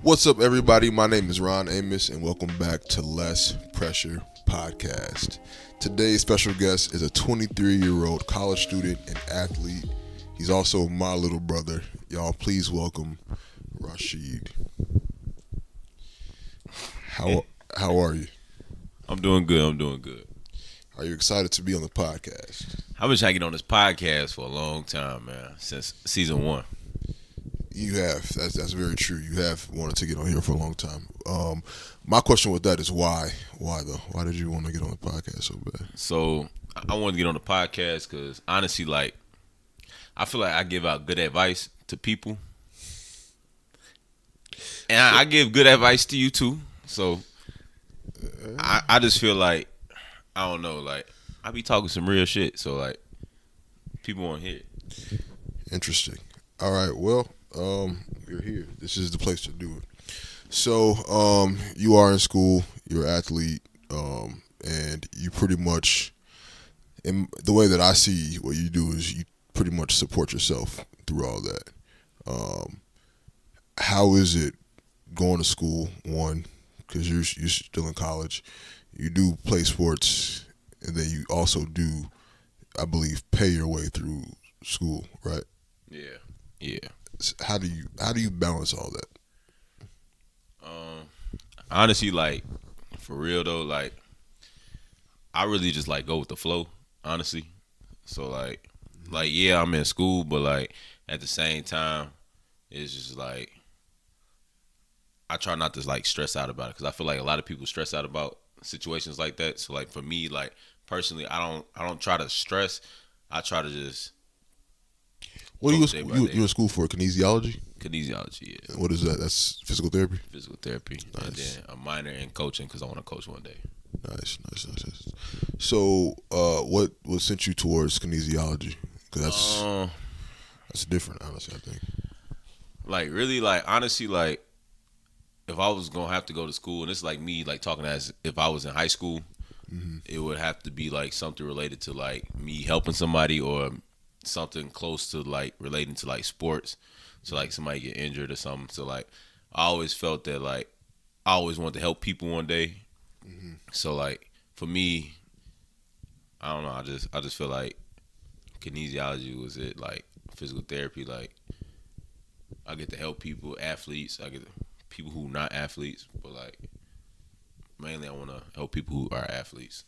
What's up, everybody? My name is Ron Amos, and welcome back to Less Pressure Podcast. Today's special guest is a 23-year-old college student and athlete. He's also my little brother. Y'all, please welcome Rasheed. How are you? I'm doing good. Are you excited to be on the podcast? I wish I could get on this podcast for a long time, man. Since season 1. You have. That's very true. You have wanted to get on here for a long time. My question with that is why? Why though? Why did you want to get on the podcast so bad? So I wanted to get on the podcast because honestly, I feel like I give out good advice to people, and I give good advice to you too. So I just feel like I don't know, I be talking some real shit. So people want to hear it. Interesting. All right. Well, you're here. This is the place to do it. So, you are in school. You're an athlete, and you pretty much, in the way that I see what you do is you pretty much support yourself through all that. How is it going to school? One, because you're still in college. You do play sports, and then you also do, I believe, pay your way through school, right? Yeah. How do you balance all that? Honestly, for real though, I really just go with the flow. Honestly, so yeah, I'm in school, but at the same time, it's just I try not to stress out about it because I feel like a lot of people stress out about situations like that. So for me, personally, I don't try to stress. I try to just. What are you in school for? Kinesiology? Kinesiology, yeah. And what is that? That's physical therapy? Physical therapy. Nice. And then a minor in coaching because I want to coach one day. Nice. So, what sent you towards kinesiology? Because that's different, honestly, I think. Really, honestly, if I was going to have to go to school, and it's me, talking as if I was in high school, it would have to be, something related to, me helping somebody or something close to relating to sports, so somebody get injured or something. So I always felt that I always wanted to help people one day. So for me, I don't know. I just feel like kinesiology was it. Physical therapy. I get to help people, athletes. I get people who not athletes, but mainly I want to help people who are athletes.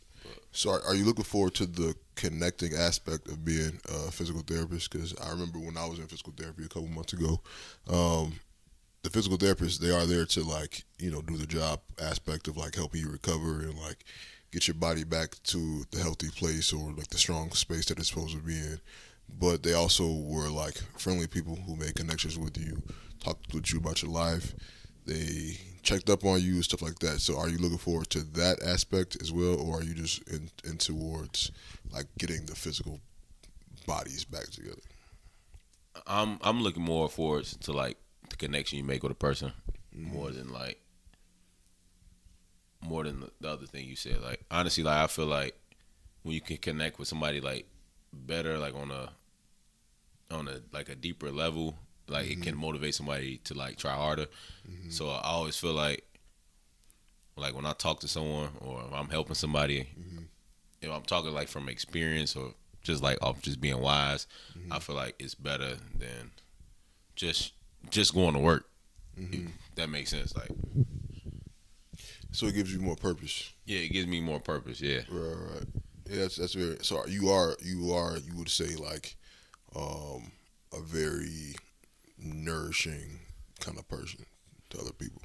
So are you looking forward to the connecting aspect of being a physical therapist? Because I remember when I was in physical therapy a couple months ago, the physical therapists, they are there to do the job aspect of helping you recover and get your body back to the healthy place or the strong space that it's supposed to be in. But they also were friendly people who made connections with you, talked with you about your life. They checked up on you, stuff like that. So are you looking forward to that aspect as well, or are you just in towards getting the physical bodies back together? I'm looking more forward to the connection you make with a person more than the other thing you said. Honestly, I feel when you can connect with somebody better on a deeper level. It can motivate somebody to try harder. So I always feel when I talk to someone or if I'm helping somebody, if I'm talking from experience or just off just being wise, I feel it's better than just going to work. If that makes sense. So it gives you more purpose. Yeah, it gives me more purpose. Yeah. Right. Yeah, that's very. So you would say a very nourishing kind of person to other people.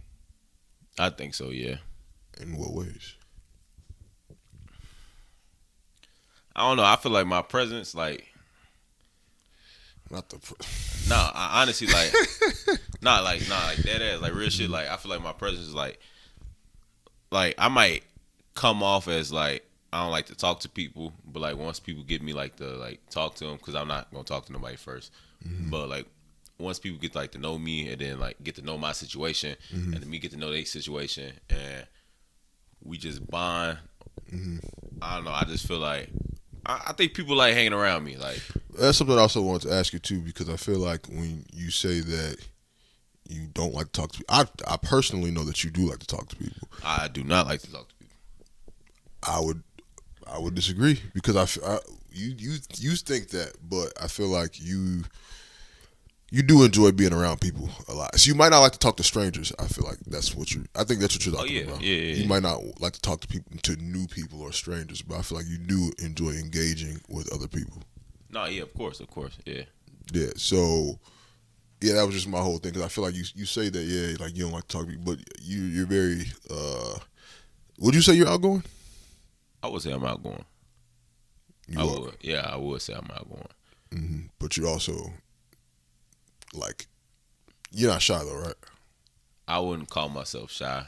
I think so, yeah. In what ways? I don't know. I feel my presence, not the. I honestly, dead ass, real shit. I feel my presence is I might come off as I don't like to talk to people, but once people get me to talk to them, because I'm not gonna talk to nobody first, but once people get to know me and then get to know my situation and then me get to know their situation and we just bond. I don't know. I just feel I think people hanging around me. That's something I also wanted to ask you too, because I feel when you say that you don't like to talk to people. I personally know that you do like to talk to people. I do not like to talk to people. I would disagree because you think that, but I feel like you do enjoy being around people a lot. So you might not like to talk to strangers. I feel like I think that's what you're Oh talking yeah, about. yeah. You might not like to talk to people, to new people or strangers, but I feel like you do enjoy engaging with other people. No, yeah, of course, yeah. Yeah. So yeah, that was just my whole thing because I feel like you say that, yeah, like you don't like to talk to people, but you're very. Would you say you're outgoing? I would say I'm outgoing. You I are. would, yeah, I would say I'm outgoing. But you're also like you're not shy though, right? I wouldn't call myself shy.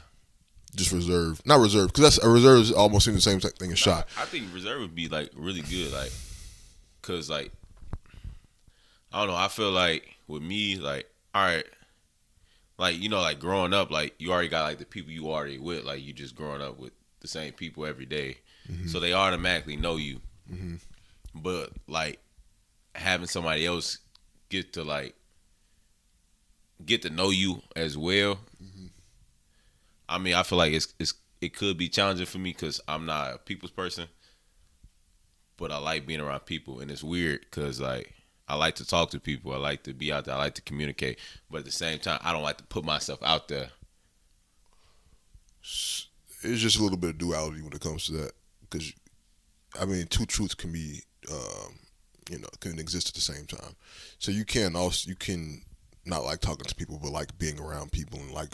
Just reserved, not reserved, because that's a reserve is almost the same thing as shy. I think reserve would be like really good, like, cause like I don't know. I feel like with me, like, all right, like like growing up, like you already got like the people you already with, like you just growing up with the same people every day, so they automatically know you. But like having somebody else get to know you as well. I mean, I feel like it could be challenging for me because I'm not a people's person, but I like being around people, and it's weird because like I like to talk to people, I like to be out there, I like to communicate, but at the same time, I don't like to put myself out there. It's just a little bit of duality when it comes to that, because I mean, two truths can be, can exist at the same time. So you can not like talking to people, but like being around people and like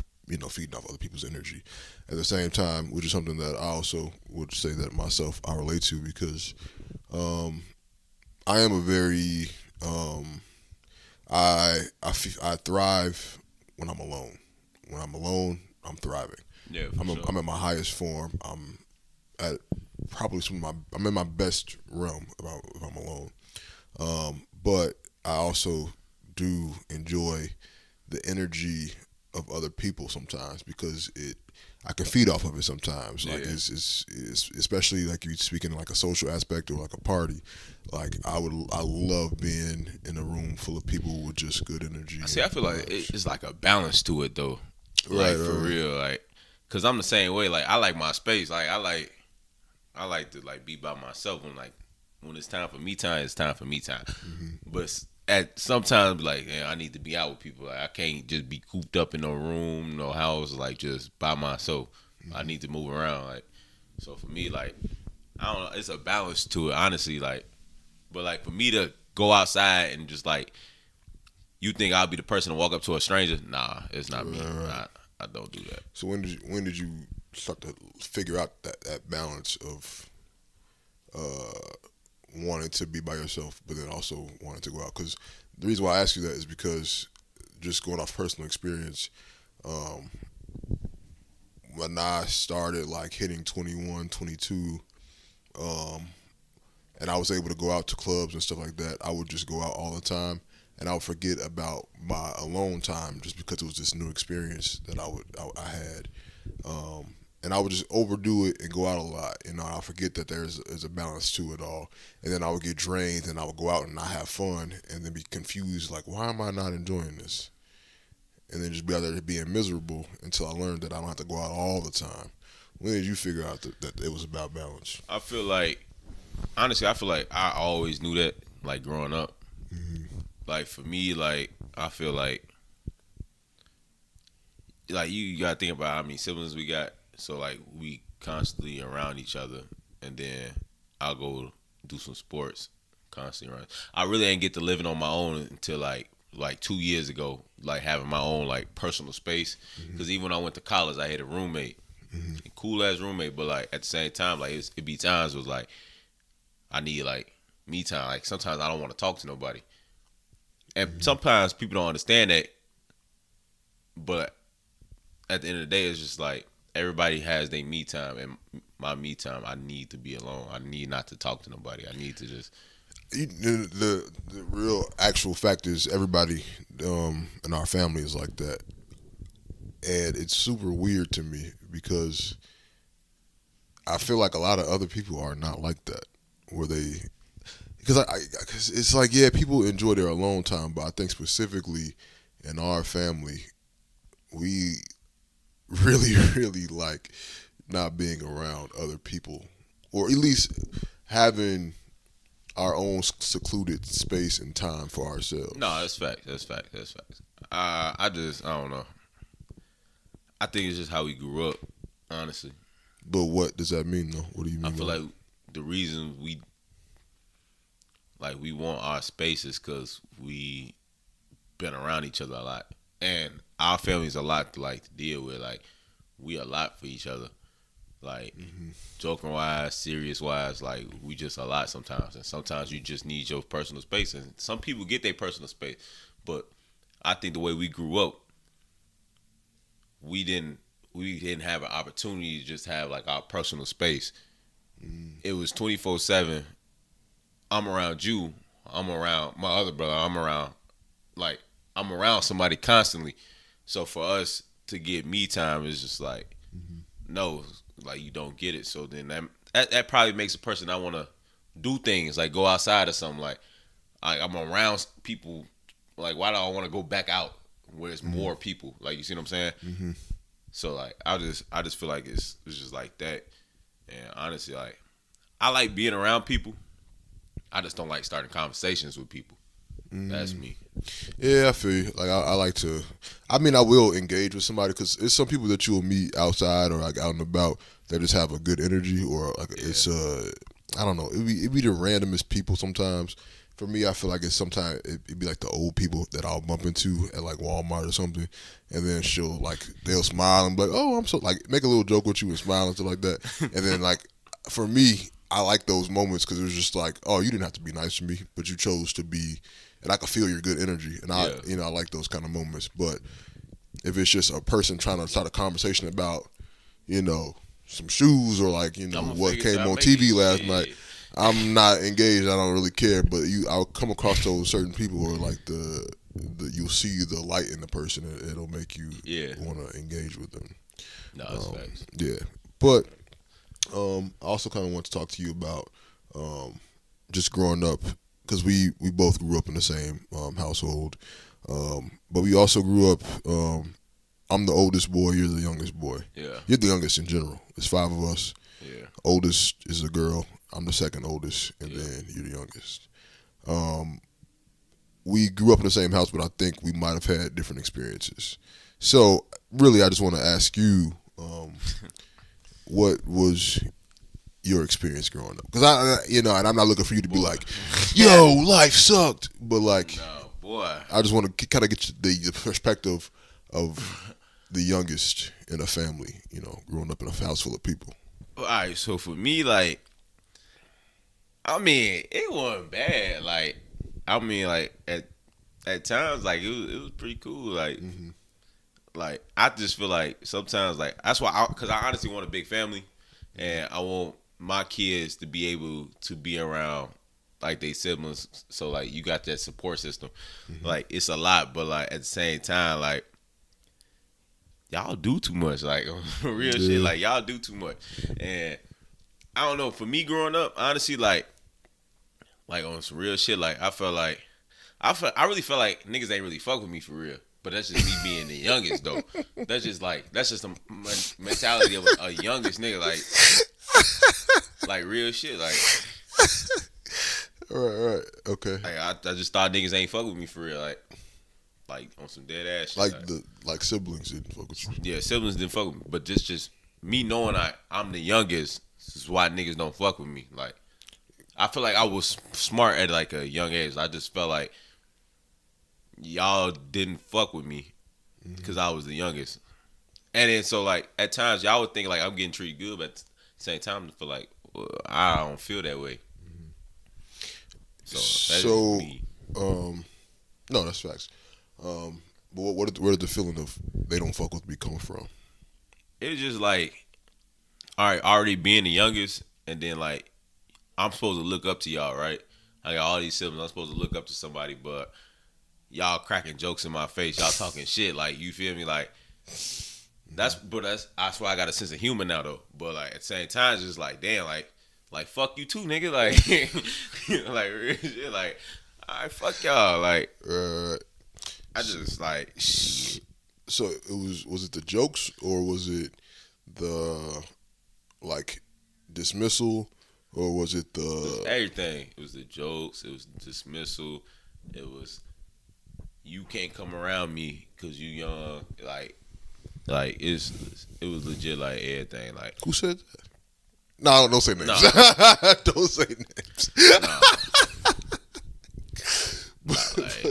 feeding off other people's energy at the same time, which is something that I also would say that myself I relate to because I am a very I thrive when I'm alone. When I'm alone, I'm thriving. Yeah, for sure. I'm at my highest form. I'm at probably I'm in my best realm if I'm alone. But I also do enjoy the energy of other people sometimes because I can feed off of it sometimes. Like Yeah. it's especially like you speaking like a social aspect or like a party. Like I love being in a room full of people with just good energy. See, I feel like it's like a balance to it though, Right, like for right. real, like, cause I'm the same way. Like I like my space. Like I like to like be by myself when it's time for me time. It's time for me time. But at sometimes like I need to be out with people. Like I can't just be cooped up in no room, no house, like just by myself. I need to move around. Like so for me, like I don't know, it's a balance to it, honestly. Like, but like for me to go outside and just like you think I'll be the person to walk up to a stranger? Nah, it's not me. Right. I don't do that. So when did you start to figure out that balance of wanting to be by yourself, but then also wanting to go out? Because the reason why I ask you that is because just going off personal experience, um, when I started like hitting 21, 22, and I was able to go out to clubs and stuff like that, I would just go out all the time, and I would forget about my alone time just because it was this new experience that I had. And I would just overdo it and go out a lot. I'll forget that there's a balance to it all. And then I would get drained and I would go out and not have fun and then be confused, like, why am I not enjoying this? And then just be out there being miserable until I learned that I don't have to go out all the time. When did you figure out that it was about balance? I feel like honestly, I feel like I always knew that, like growing up. Like for me, like I feel like you gotta think about how many siblings we got. So like we constantly around each other, and then I'll go do some sports constantly around. I really ain't get to living on my own until like 2 years ago, like having my own like personal space. Because even when I went to college, I had a roommate, a cool ass roommate, but like at the same time, like it be times was like I need like me time. Like sometimes I don't want to talk to nobody, and sometimes people don't understand that. But at the end of the day, it's just like everybody has their me time, and my me time, I need to be alone. I need not to talk to nobody. I need to just. The real actual fact is everybody in our family is like that, and it's super weird to me because I feel like a lot of other people are not like that, where they cause it's like, yeah, people enjoy their alone time, but I think specifically in our family, we really, really like not being around other people, or at least having our own secluded space and time for No, ourselves. that's fact. That's fact. That's fact. I don't know. I think it's just how we grew up. Honestly, But what does that mean, though? What do you I mean by feel that? like the reason we want our space is because we been around each other a lot, and our family's a lot to like to deal with. Like we a lot for each other. Like joking wise, serious wise, like we just a lot sometimes, and sometimes you just need your personal space. And some people get their personal space, but I think the way we grew up, we didn't we didn't have an opportunity to just have like our personal space. It was 24/7. I'm around you. I'm around my other brother. Like I'm around somebody constantly. So for us to get me time is just like no, like you don't get it. So then that probably makes a person I want to do things like go outside or something. Like I'm around people. Like why do I want to go back out where it's more people? Like you see what I'm saying? So like I just feel like it's just like that. And honestly, like I like being around people. I just don't like starting conversations with people. That's me. Yeah, I feel you. Like I like to. I mean, I will engage with somebody because it's some people that you will meet outside or like out and about that just have a good energy or like Yeah. it's I don't know. It be the randomest people sometimes. For me, I feel like it's sometimes it'd be like the old people that I'll bump into at like Walmart or something, and then they'll smile and be like, "Oh, I'm so," like make a little joke with you and smile and stuff like that, and then like for me, I like those moments because it was just like, "Oh, you didn't have to be nice to me, but you chose to be," and I could feel your good energy, and Yeah. I like those kind of moments. But if it's just a person trying to start a conversation about, you know, some shoes or like I'm gonna what figure came something. on Maybe TV last night, yeah. I'm not engaged. I don't really care. But I'll come across those certain people or like you'll see the light in the person. It'll make you Yeah. want to engage with them. No, that's facts. Yeah, but I also kind of want to talk to you about just growing up because we both grew up in the same household, but we also grew up. I'm the oldest boy. You're the youngest boy. Yeah. You're the youngest in general. There's five of us. Yeah. Oldest is a girl. I'm the second oldest, and Yeah. then you're the youngest. We grew up in the same house, but I think we might have had different experiences. So, really, I just want to ask you, what was your experience growing up? Because and I'm not looking for you to be like, "Yo, life sucked," but like, No, boy. I just want to kind of get the perspective of the youngest in a family. Growing up in a house full of people. All right. So for me, like, I mean, it wasn't bad. Like, I mean, like at times, like it was pretty cool. Like I just feel like sometimes, like that's why, because I honestly want a big family, and I want my kids to be able to be around like they siblings. So like you got that support system. Like it's a lot, but like at the same time, like y'all do too much. Like real Yeah. shit. Like y'all do too much, and I don't know. For me growing up, honestly, like on some real shit, like I really felt like niggas ain't really fuck with me for real. But that's just me being the youngest though. That's just the mentality of a youngest nigga. Like real shit. All right, okay. I just thought niggas ain't fuck with me for real. Like on some dead ass shit. Like siblings didn't fuck with you. Yeah, siblings didn't fuck with me. But just me knowing I'm the youngest. This is why niggas don't fuck with me. Like I feel like I was smart at like a young age. I just felt like y'all didn't fuck with me because I was the youngest. And then so like at times y'all would think like I'm getting treated good, but at the same time I feel like I don't feel that way. So that's So, me. no, that's facts. But where did the feeling of they don't fuck with me come from? It was just like, all right, already being the youngest, and then like I'm supposed to look up to y'all, right? I got all these siblings. I'm supposed to look up to somebody, but y'all cracking jokes in my face. Y'all talking shit. Like you feel me? Like that's why I got a sense of humor now though. But like at the same time, it's just like damn, like fuck you too, nigga. Like like real shit. Like all right, fuck y'all. Like Uh, I just like shit. So was it the jokes or was it the like dismissal or was it It was the everything. It was the jokes. It was dismissal. It was you can't come around me because you young. Like it was legit. Like everything. Like who said that? No, don't say names. Nah. Don't say names. nah.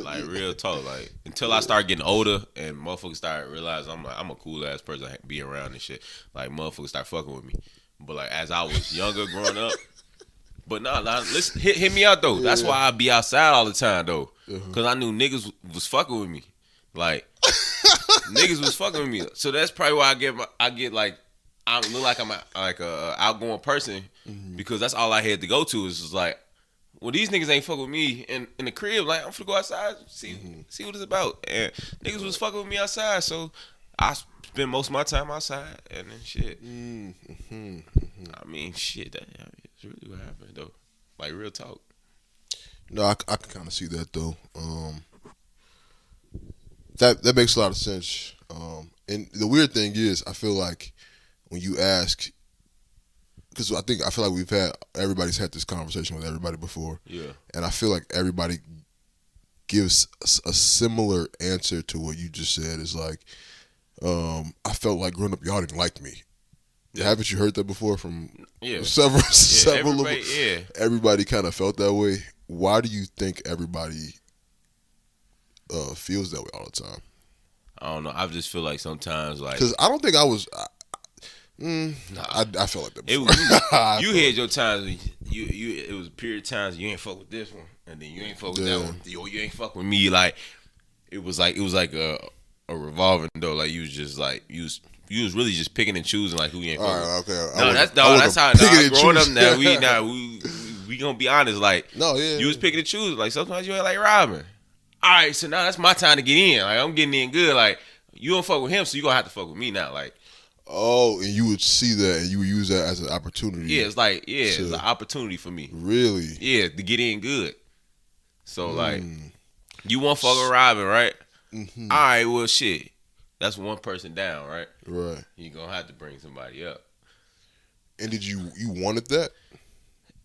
Like real talk. Like until I start getting older and motherfuckers start realizing I'm a cool ass person to be around and shit. Like motherfuckers start fucking with me. But like as I was younger growing up. But nah, listen, hit me out though. Yeah. That's why I be outside all the time though, cause I knew niggas was fucking with me, like niggas was fucking with me. So that's probably why I get like I look like I'm a outgoing person because that's all I had to go to is just like, well these niggas ain't fucking with me in the crib. Like I'm finna go outside see what it's about, and niggas was fucking with me outside, so I spend most of my time outside and then shit. I mean shit that. It's really what happened though, like real talk. No, I can kind of see that though. That makes a lot of sense. And the weird thing is, I feel like when you ask, because I feel like everybody's had this conversation with everybody before. Yeah. And I feel like everybody gives a similar answer to what you just said. Is like, I felt like growing up, y'all didn't like me. Yeah. Haven't you heard that before from several everybody, everybody kind of felt that way. Why do you think everybody feels that way all the time? I don't know. I just feel like sometimes like because I don't think I was. I felt like that before. You had your times when you it was a period of times you ain't fuck with this one and then you ain't fuck with that one. You ain't fuck with me. Like it was like a revolving door. Like you was just like you was really just picking and choosing like who you ain't fucking with. Okay. No, that's how growing up now. We gonna be honest. Like you was picking and choosing. Like sometimes you ain't like robbing. All right, so now that's my time to get in. Like I'm getting in good. Like you don't fuck with him, so you gonna have to fuck with me now. Like and you would see that and you would use that as an opportunity. Yeah, it's an opportunity for me. Really? Yeah, to get in good. So like you want fuck with robbing, right? All right, well shit. That's one person down, right? Right. You're going to have to bring somebody up. And did you wanted that?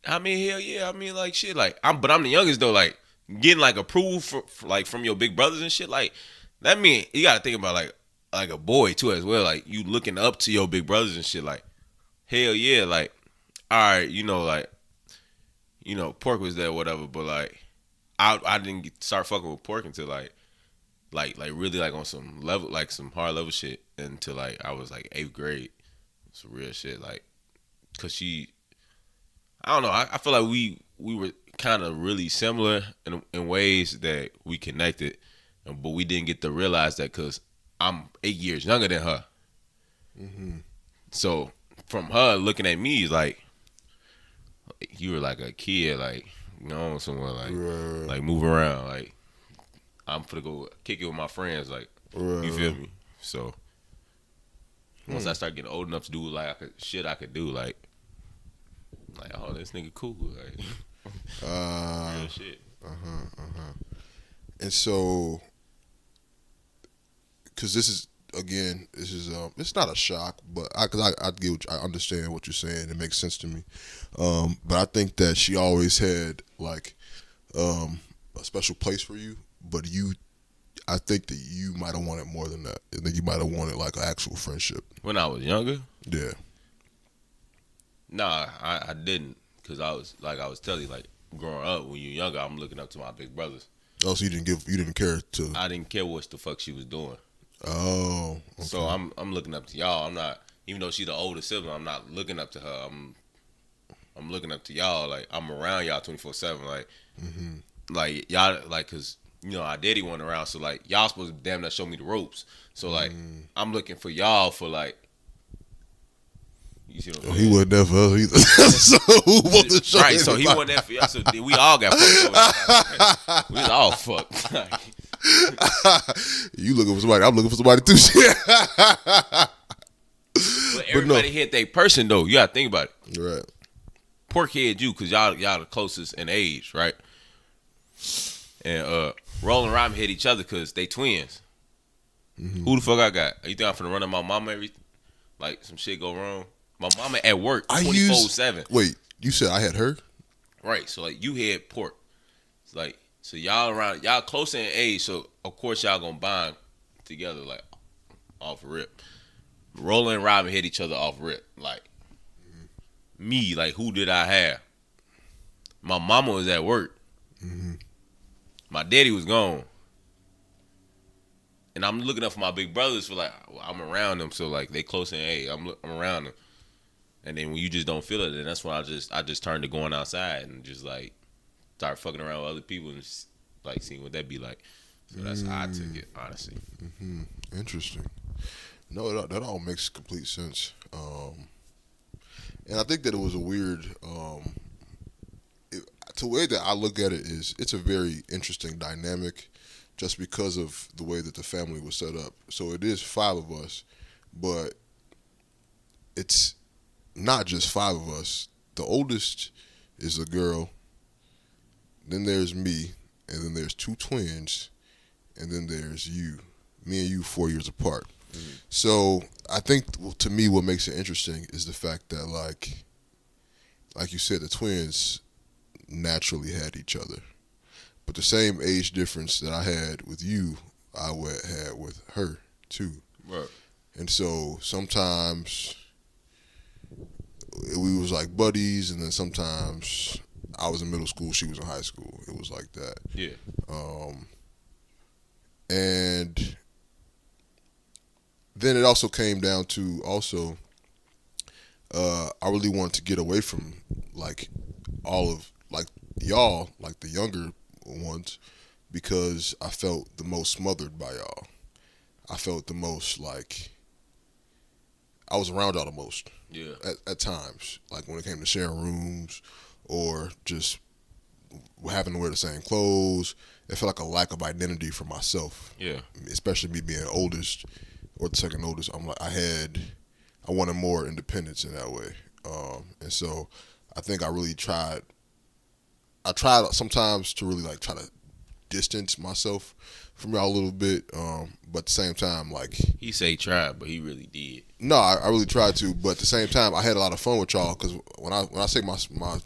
I mean, hell yeah. I mean, like, shit, like, I'm the youngest, though, like, getting, like, approved, like, from your big brothers and shit, like, that mean, you got to think about, like, a boy, too, as well. Like, you looking up to your big brothers and shit, like, hell yeah, like, all right, Pork was there, whatever, but, like, I didn't start fucking with Pork until, like really like on some level, like some hard level shit until like I was like 8th grade. Some real shit, like, cause I don't know. I feel like we were kind of really similar in ways that we connected, but we didn't get to realize that cause I'm 8 years younger than her. So from her looking at me, like you were like a kid, like somewhere, like like move around, like. I'm finna go kick it with my friends, like, you feel me? So, once I start getting old enough to do, like, I could do, like, oh, this nigga cool, like, real shit. And so, because this is, it's not a shock, but I understand what you're saying. It makes sense to me. But I think that she always had, like, a special place for you. But I think that you might have wanted more than that. I think you might have wanted like an actual friendship. When I was younger? Yeah. Nah, I didn't. Because I was telling you, like, growing up, when you're younger, I'm looking up to my big brothers. Oh, so you didn't care to... I didn't care what the fuck she was doing. Oh, okay. So I'm looking up to y'all. I'm not, even though she's the older sibling, I'm not looking up to her. I'm looking up to y'all. Like, I'm around y'all 24/7. Like, like y'all, like, cause our daddy went around, so like y'all supposed to damn near show me the ropes. So like I'm looking for y'all for like, you see what I'm saying? He wasn't there for us either. So who supposed to show right? So he wasn't there for y'all. So we all got fucked over. We was all fucked. You looking for somebody? I'm looking for somebody too. But everybody hit their person though. You gotta think about it. Right. Pork head you, cause y'all the closest in age, right? And Roll and Rhyme hit each other cause they twins. Who the fuck I got? You think I'm finna run to my mama every like some shit go wrong? My mama at work 24/7. Wait, you said I had her? Right. So like you had pork. It's like so y'all around y'all closer in age, so of course y'all gonna bond together like off rip. Roland and Robin hit each other off rip. Like me, like who did I have? My mama was at work. My daddy was gone. And I'm looking up for my big brothers for like I'm around them, so like they close in age. I'm around them. And then when you just don't feel it, then that's when I just turned to going outside and just like start fucking around with other people and just, like seeing what that be like. So that's how I took it, honestly. Interesting. No, that all makes complete sense. And I think that it was a weird. The way that I look at it is, it's a very interesting dynamic, just because of the way that the family was set up. So it is 5 of us, but it's not just 5 of us. The oldest is a girl. Then there's me, and then there's 2 twins, and then there's you. Me and you 4 years apart. So I think, to me, what makes it interesting is the fact that, like you said, the twins naturally had each other, but the same age difference that I had with you, I had with her too. Right. And so sometimes we was like buddies, and then sometimes I was in middle school, she was in high school. It was like that. Yeah. And then it also came down to I really wanted to get away from like all of like y'all, like the younger ones, because I felt the most smothered by y'all. I felt the most like I was around y'all the most. Yeah. At times, like when it came to sharing rooms or just having to wear the same clothes, it felt like a lack of identity for myself. Yeah. Especially me being oldest or the second oldest. I wanted more independence in that way. And so I think I really tried. I tried sometimes to really like try to distance myself from y'all a little bit, but at the same time, like, He say he tried, but he really did. no, I really tried to. But at the same time, I had a lot of fun with y'all, because when I say my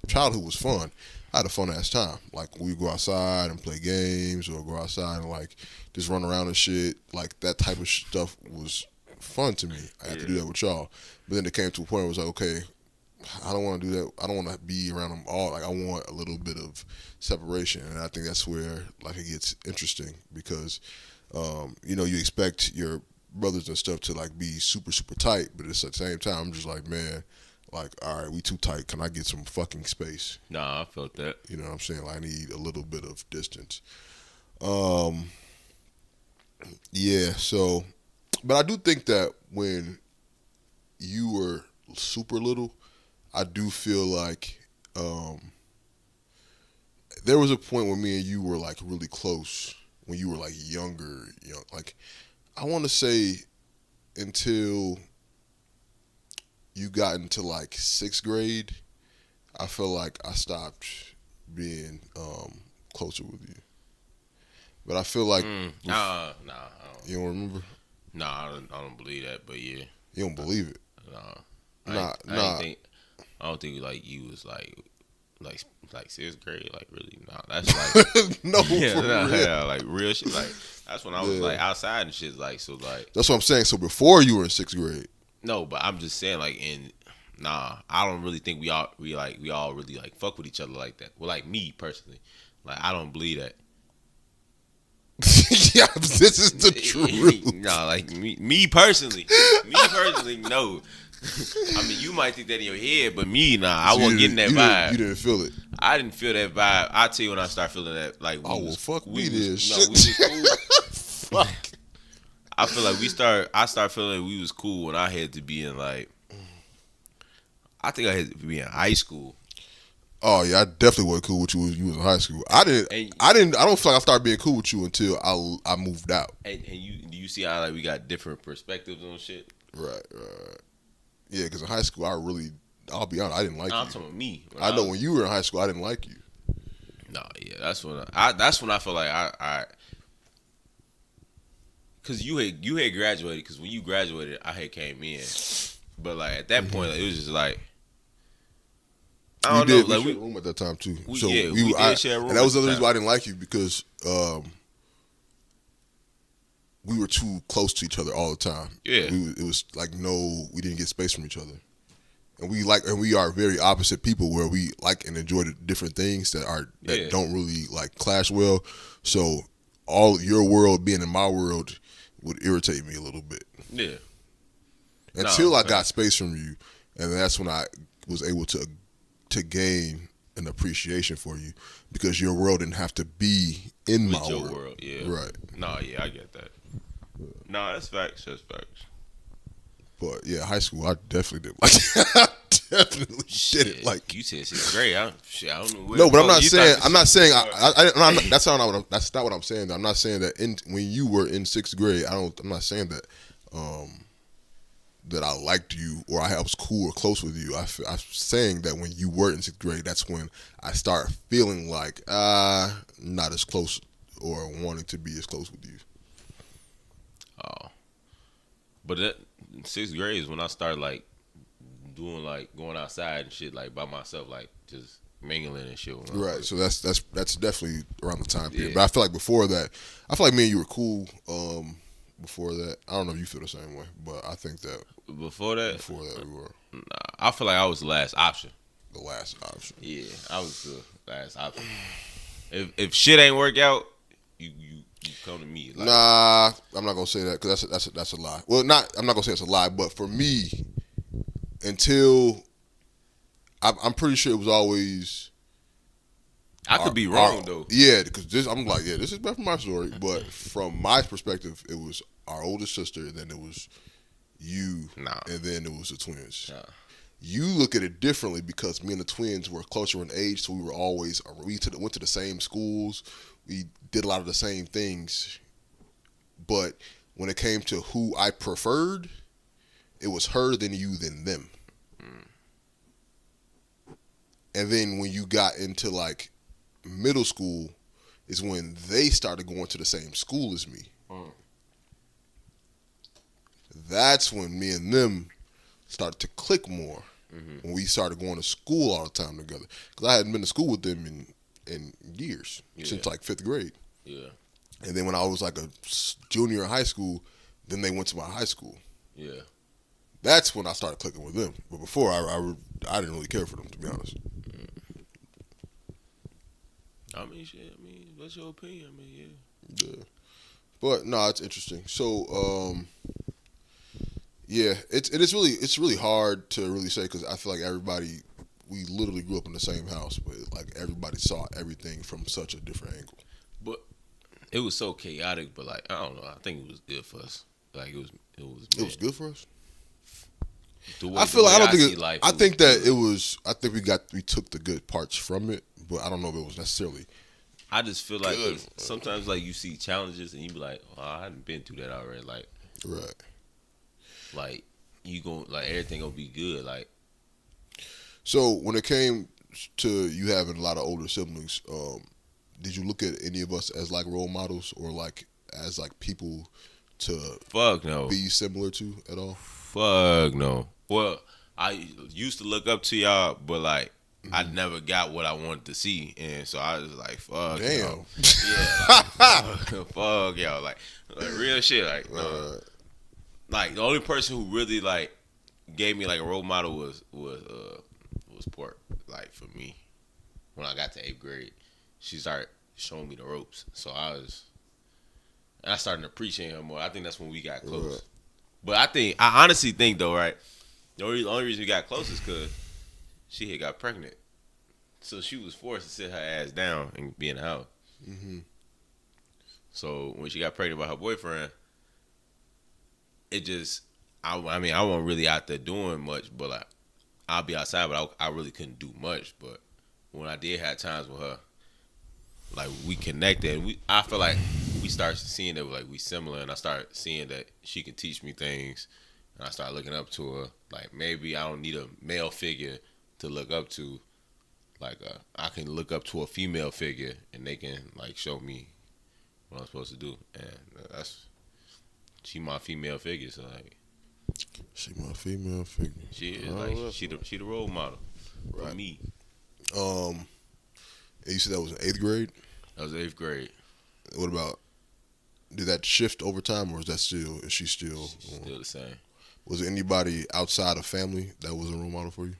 childhood was fun, I had a fun ass time. Like, we would go outside and play games, or go outside and like just run around and shit. Like, that type of stuff was fun to me. I had to do that with y'all. But then it came to a point where it was like, okay, I don't want to do that. I don't want to be around them all. Like, I want a little bit of separation, and I think that's where like it gets interesting, because you expect your brothers and stuff to like be super super tight, but at the same time, I'm just like, man, like, all right, we too tight. Can I get some fucking space? Nah, I felt that. You know what I'm saying? Like, I need a little bit of distance. Yeah. So, but I do think that when you were super little, I do feel like there was a point where me and you were like really close when you were like younger. Like, I want to say until you got into like 6th grade, I feel like I stopped being closer with you. But I feel like Nah, you don't remember. I don't believe that. But yeah, You don't believe it. nah, I don't think like you was like 6th grade, like really. Nah, that's like No, yeah, for real. yeah, like real shit. Like that's when I was like outside and shit. Like so, like That's what I'm saying. So before you were in 6th grade. no, but I'm just saying like I don't really think we all really like fuck with each other like that. Well, like me personally, like I don't believe that. Yeah, this is the truth. Nah, like me personally, no. I mean, you might think that in your head, but me, nah, I wasn't getting that vibe. You didn't feel it. I didn't feel that vibe. I'll tell you when I start feeling that. Like, Fuck we me was, this. no, we was cool. Fuck. I feel like I start feeling like we was cool when I had to be in like, I think I had to be in high school. Oh yeah, I definitely wasn't cool with you when you was in high school. I don't feel like I started being cool with you until I moved out. And do you see how like we got different perspectives on shit? Right. Yeah, because in high school, I'll be honest, I didn't like you. I'm talking about me. I know when you were in high school, I didn't like you. No, yeah, that's when I feel like I cause you had graduated. Cause when you graduated, I had came in. But like at that point, like, it was just like I We don't know. did. We Like shared a room at that time too. we So yeah, we did share a room. and that was at the other the reason time. why I didn't like you because we were too close to each other all the time. Yeah. It was like we didn't get space from each other, and we are very opposite people where we like and enjoy the different things that Yeah. don't really like clash well. So all your world being in my world would irritate me a little bit Yeah. until I okay. got space from you, and that's when I was able to gain an appreciation for you because your world didn't have to be in With my your world. world, yeah. Right. Nah, yeah, I get that. Nah, that's facts. That's facts. But yeah, high school, I definitely didn't like it. I definitely didn't like. You said sixth grade. I don't know. Where No, the but I'm fuck not you saying. thought I'm not this saying. shit I'm not, that's not what I'm saying. I'm not saying that when you were in sixth grade. I'm not saying that. That I liked you or I was cool or close with you. I'm saying that when you were in sixth grade, that's when I start feeling like not as close or wanting to be as close with you. Oh, but that sixth grade is when I started like doing like going outside and shit like by myself, like just mingling and shit. With Right. So that's definitely around the time period. Yeah. But I feel like before that, I feel like me and you were cool. Before that, I don't know if you feel the same way, but I think that Before that, we were nah, I feel like I was the last option. the last option. Yeah, I was the last option. If shit ain't work out, you come to me. Like, Nah, I'm not gonna say that because that's a lie. Well, I'm not gonna say it's a lie, but for me, until I'm pretty sure it was always. I could be wrong though. Yeah, because I'm like, yeah, this is bad from my story, but from my perspective, it was our oldest sister, and then it was you, Nah. and then it was the twins. Nah. You look at it differently because me and the twins were closer in age, so we were always went to the same schools, we did a lot of the same things, but when it came to who I preferred, it was her, then you, then them. And then when you got into like middle school is when they started going to the same school as me. That's when me and them started to click more. When we started going to school all the time together. Because I hadn't been to school with them in years, since like 5th grade. Yeah. And then when I was like a junior in high school, then they went to my high school. Yeah. That's when I started clicking with them. But before, I didn't really care for them, to be honest. I mean, shit. I mean, that's your opinion. I mean, yeah. Yeah. But no, it's interesting. So, yeah, it's really hard to really say because I feel like we literally grew up in the same house, but like everybody saw everything from such a different angle. But it was so chaotic. But like, I don't know. I think it was good for us. Like it was. It was good for us. The way, I feel like I don't think. life, I think good. that it was. I think we took the good parts from it, but I don't know if it was necessarily. I just feel like Good. sometimes like you see challenges and you be like, oh, I hadn't been through that already. Right. Like you gon' like everything gonna be good. Like So when it came to you having a lot of older siblings, did you look at any of us as like role models or like as like people to fuck no, be similar to at all? fuck no. Well, I used to look up to y'all, but like I never got what I wanted to see, and so I was like, fuck, Damn. y'all. Yeah, like, fuck y'all, like real shit, like no. Like the only person who really like gave me like a role model was Pork. Like for me, when I got to 8th grade, she started showing me the ropes. So I started appreciating her more. I think that's when we got close. Right. But I honestly think though, right? The only reason we got close is because she had got pregnant, so she was forced to sit her ass down and be in the house. Mm-hmm. So when she got pregnant by her boyfriend, it just, I mean, I wasn't really out there doing much, but like, I'll be outside, but I really couldn't do much. But when I did have times with her, like we connected, and I feel like we started seeing that like we similar, and I started seeing that she can teach me things, and I started looking up to her. Like maybe I don't need a male figure to look up to. Like I can look up to a female figure, and they can like show me what I'm supposed to do, and She my female figure, so like She my female figure. she is Oh, like that's she the role model for right. me. And you said that was in 8th grade. That was 8th grade. What about? Did that shift over time, or is that still? Is she still? She's still the same. Was there anybody outside of family that was a role model for you?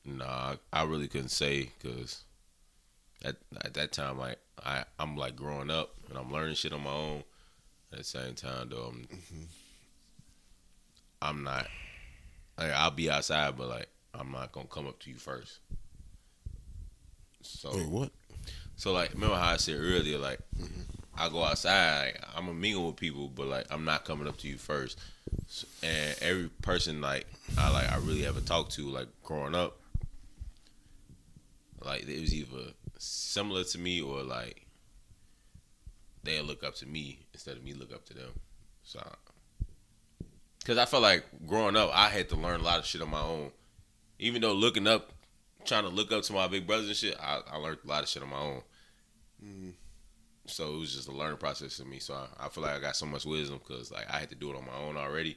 Nah, I really couldn't say because at that time, like I'm like growing up and I'm learning shit on my own. At the same time, though, I'm not. Like, I'll be outside, but like I'm not gonna come up to you first. So, Wait, what? so like, remember how I said earlier, like I go outside, like, I'm a mingle with people, but like I'm not coming up to you first. And every person I really ever talked to, like growing up, like it was either similar to me or like they'll look up to me instead of me look up to them. So, because I felt like growing up, I had to learn a lot of shit on my own. Even though trying to look up to my big brothers and shit, I learned a lot of shit on my own. So it was just a learning process for me. So I feel like I got so much wisdom because like I had to do it on my own already.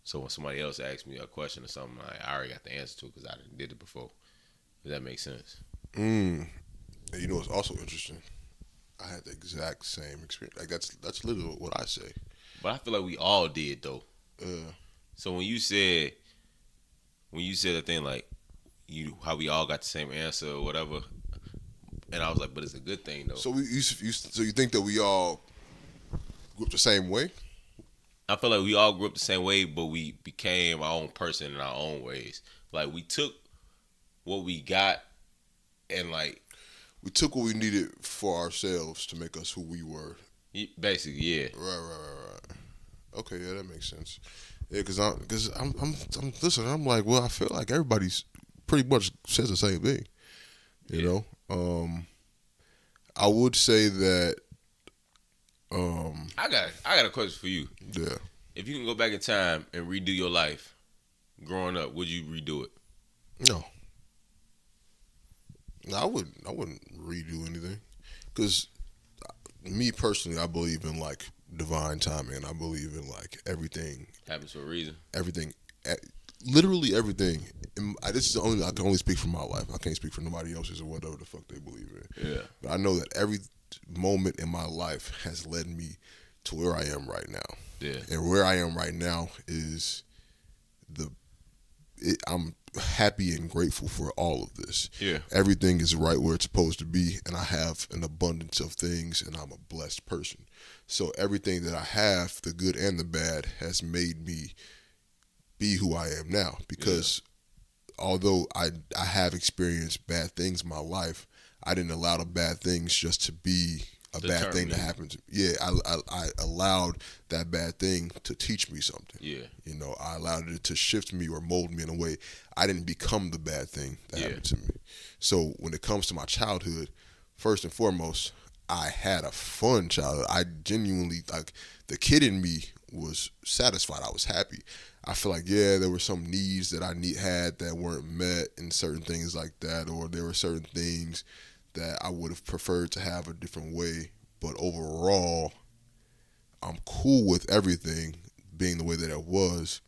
So when somebody else asks me a question or something, like, I already got the answer to it because I did it before. Does that make sense? And you know what's also interesting? I had the exact same experience. Like that's literally what I say. But I feel like we all did though. Uh, So when you said the thing like how we all got the same answer or whatever, and I was like, but it's a good thing though. so so you think that we all grew up the same way? I feel like we all grew up the same way, but we became our own person in our own ways. Like we took what we got and like We took what we needed for ourselves to make us who we were. basically, yeah. Right. Okay, yeah, that makes sense. Yeah, because I'm listening. I'm like, well, I feel like everybody's pretty much says the same thing. You know, I would say that. I got a question for you. Yeah. If you can go back in time and redo your life growing up, would you redo it? No. I wouldn't redo anything, because me personally, I believe in like divine timing. I believe in like everything, Happens for a reason. everything, literally everything. This is I can only speak for my life. I can't speak for nobody else's or whatever the fuck they believe in. Yeah. But I know that every moment in my life has led me to where I am right now. Yeah. And where I am right now is I'm happy and grateful for all of this. Yeah. Everything is right where it's supposed to be, and I have an abundance of things, and I'm a blessed person. So everything that I have, the good and the bad, has made me be who I am now. Because although I have experienced bad things in my life, I didn't allow the bad things just to be a bad thing to happen to me. Yeah, I allowed that bad thing to teach me something. Yeah. You know, I allowed it to shift me or mold me in a way. I didn't become the bad thing that happened to me. So when it comes to my childhood, first and foremost, I had a fun childhood. I genuinely, like, the kid in me was satisfied. I was happy. I feel like, yeah, there were some needs that I had that weren't met and certain things like that, or there were certain things that I would have preferred to have a different way. But overall, I'm cool with everything being the way that it was,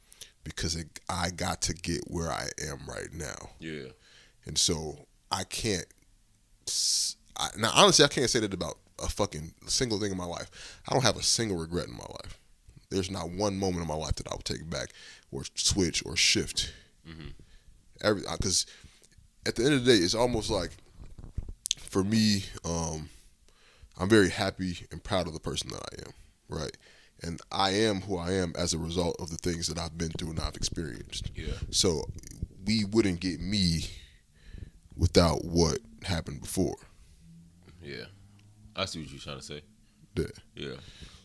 because I got to get where I am right now. Yeah. And so I can't. Now, honestly, I can't say that about a fucking single thing in my life. I don't have a single regret in my life. There's not one moment in my life that I would take back or switch or shift. Because at the end of the day, it's almost like, for me, I'm very happy and proud of the person that I am, right? And I am who I am as a result of the things that I've been through and I've experienced. Yeah. So we wouldn't get me without what happened before. Yeah. I see what you're trying to say. Yeah. Yeah.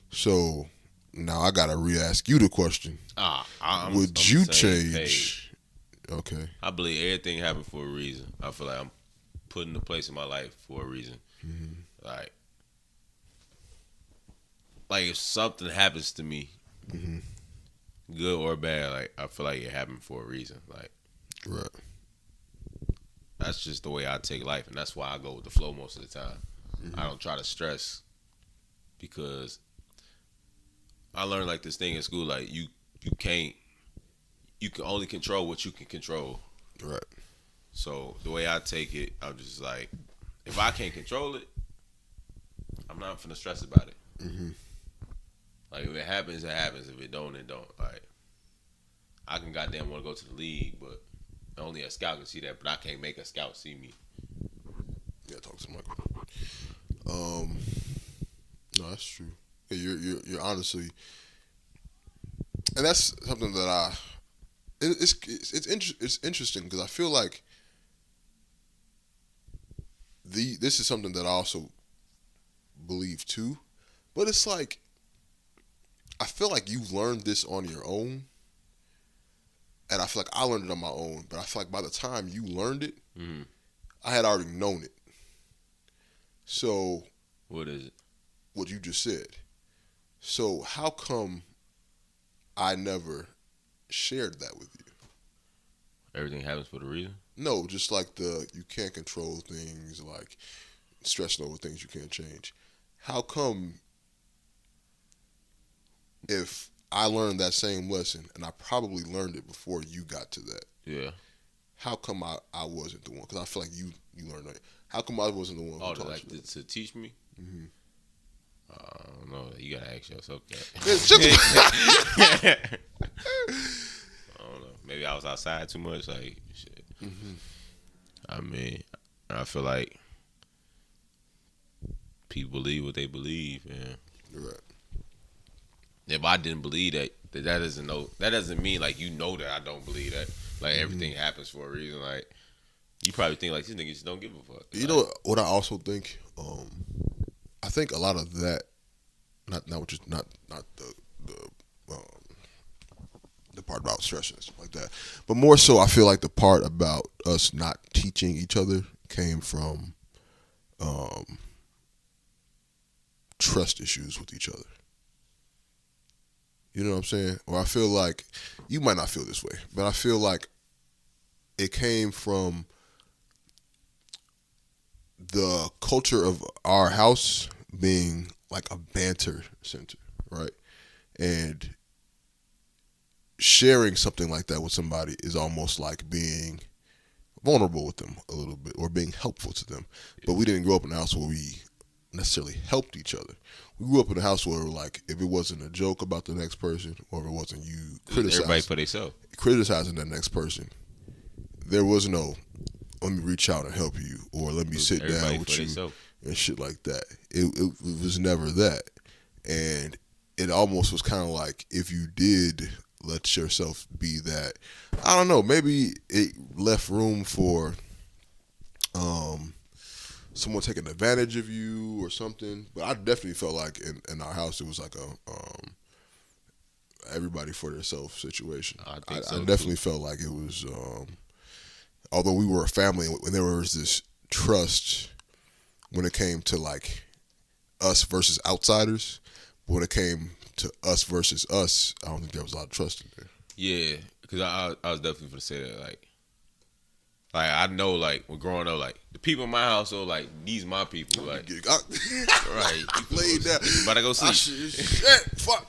So now I gotta re-ask you the question. Would I'm you the same change? Okay. I believe everything happened for a reason. I feel like I'm put in a place in my life for a reason. Like if something happens to me, good or bad, like I feel like it happened for a reason. Like, Right. that's just the way I take life, and that's why I go with the flow most of the time. I don't try to stress because I learned like this thing in school, like you can only control what you can control. Right. So the way I take it, I'm just like, if I can't control it, I'm not finna stress about it. Mm-hmm. Like if it happens, it happens. If it don't, it don't. Like I can goddamn want to go to the league, but only a scout can see that. But I can't make a scout see me. Yeah, talk to Michael. No, that's true. Yeah, you're honestly, and that's something that it's interesting because I feel like this is something that I also believe too, but it's like I feel like you learned this on your own, and I feel like I learned it on my own. But I feel like by the time you learned it, Mm-hmm. I had already known it. So What is it? what you just said. So how come I never shared that with you? Everything happens for a reason. No, just like you can't control things, like stressing over things you can't change. How come if I learned that same lesson and I probably learned it before you got to that? Yeah. How come I wasn't the one? Because I feel like you learned it. How come I wasn't the one who taught you that? To teach me? Mm-hmm. I don't know. You gotta ask yourself that. It's just I don't know. Maybe I was outside too much. Like shit. mm-hmm. I mean, I feel like people believe what they believe, and You're right. if I didn't believe that doesn't mean like that I don't believe that. Like everything happens for a reason. Like you probably think like these niggas just don't give a fuck. You know what I also think? I think a lot of that, not the part about stress and stuff like that, but more so I feel like the part about us not teaching each other came from trust issues with each other. You know what I'm saying? Or I feel like you might not feel this way, but I feel like it came from the culture of our house being like a banter center, right? And sharing something like that with somebody is almost like being vulnerable with them a little bit or being helpful to them. But we didn't grow up in a house where we necessarily helped each other. We grew up in a house where, like, if it wasn't a joke about the next person or if it wasn't you everybody for themselves criticizing that next person, there was no, let me reach out and help you or let me sit down with you and shit like that. It was never that. And it almost was kind of like if you did let yourself be that, I don't know, maybe it left room for someone taking advantage of you or something. But I definitely felt like in our house it was like a everybody for themselves situation. I definitely felt like it was, although we were a family, when there was this trust when it came to like us versus outsiders, but when it came to us versus us, I don't think there was a lot of trust in there. Yeah, because I was definitely going to say that. Like I know, like, when growing up, like, the people in my household, like, these my people. Like, right. You laid down. You about to go sleep. Shit, fuck.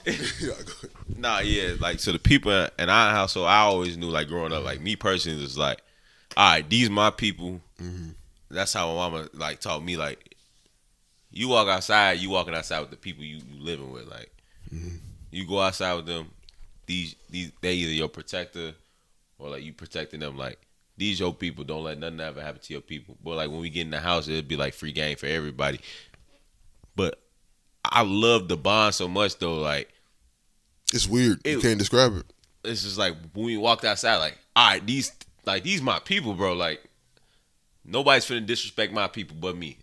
Nah, yeah, like, so the people in our household, I always knew, like, growing up, like, me personally, was like, all right, these my people. Mm-hmm. That's how my mama, like, taught me, like, you walk outside, you walking outside with the people you living with. Like, you go outside with them, these they either your protector or, like, you protecting them, like, these your people. Don't let nothing ever happen to your people. But like when we get in the house, it'd be like free game for everybody. But I love the bond so much though. Like it's weird. You can't describe it. It's just like when we walked outside, like, all right, these my people, bro. Like nobody's finna disrespect my people but me.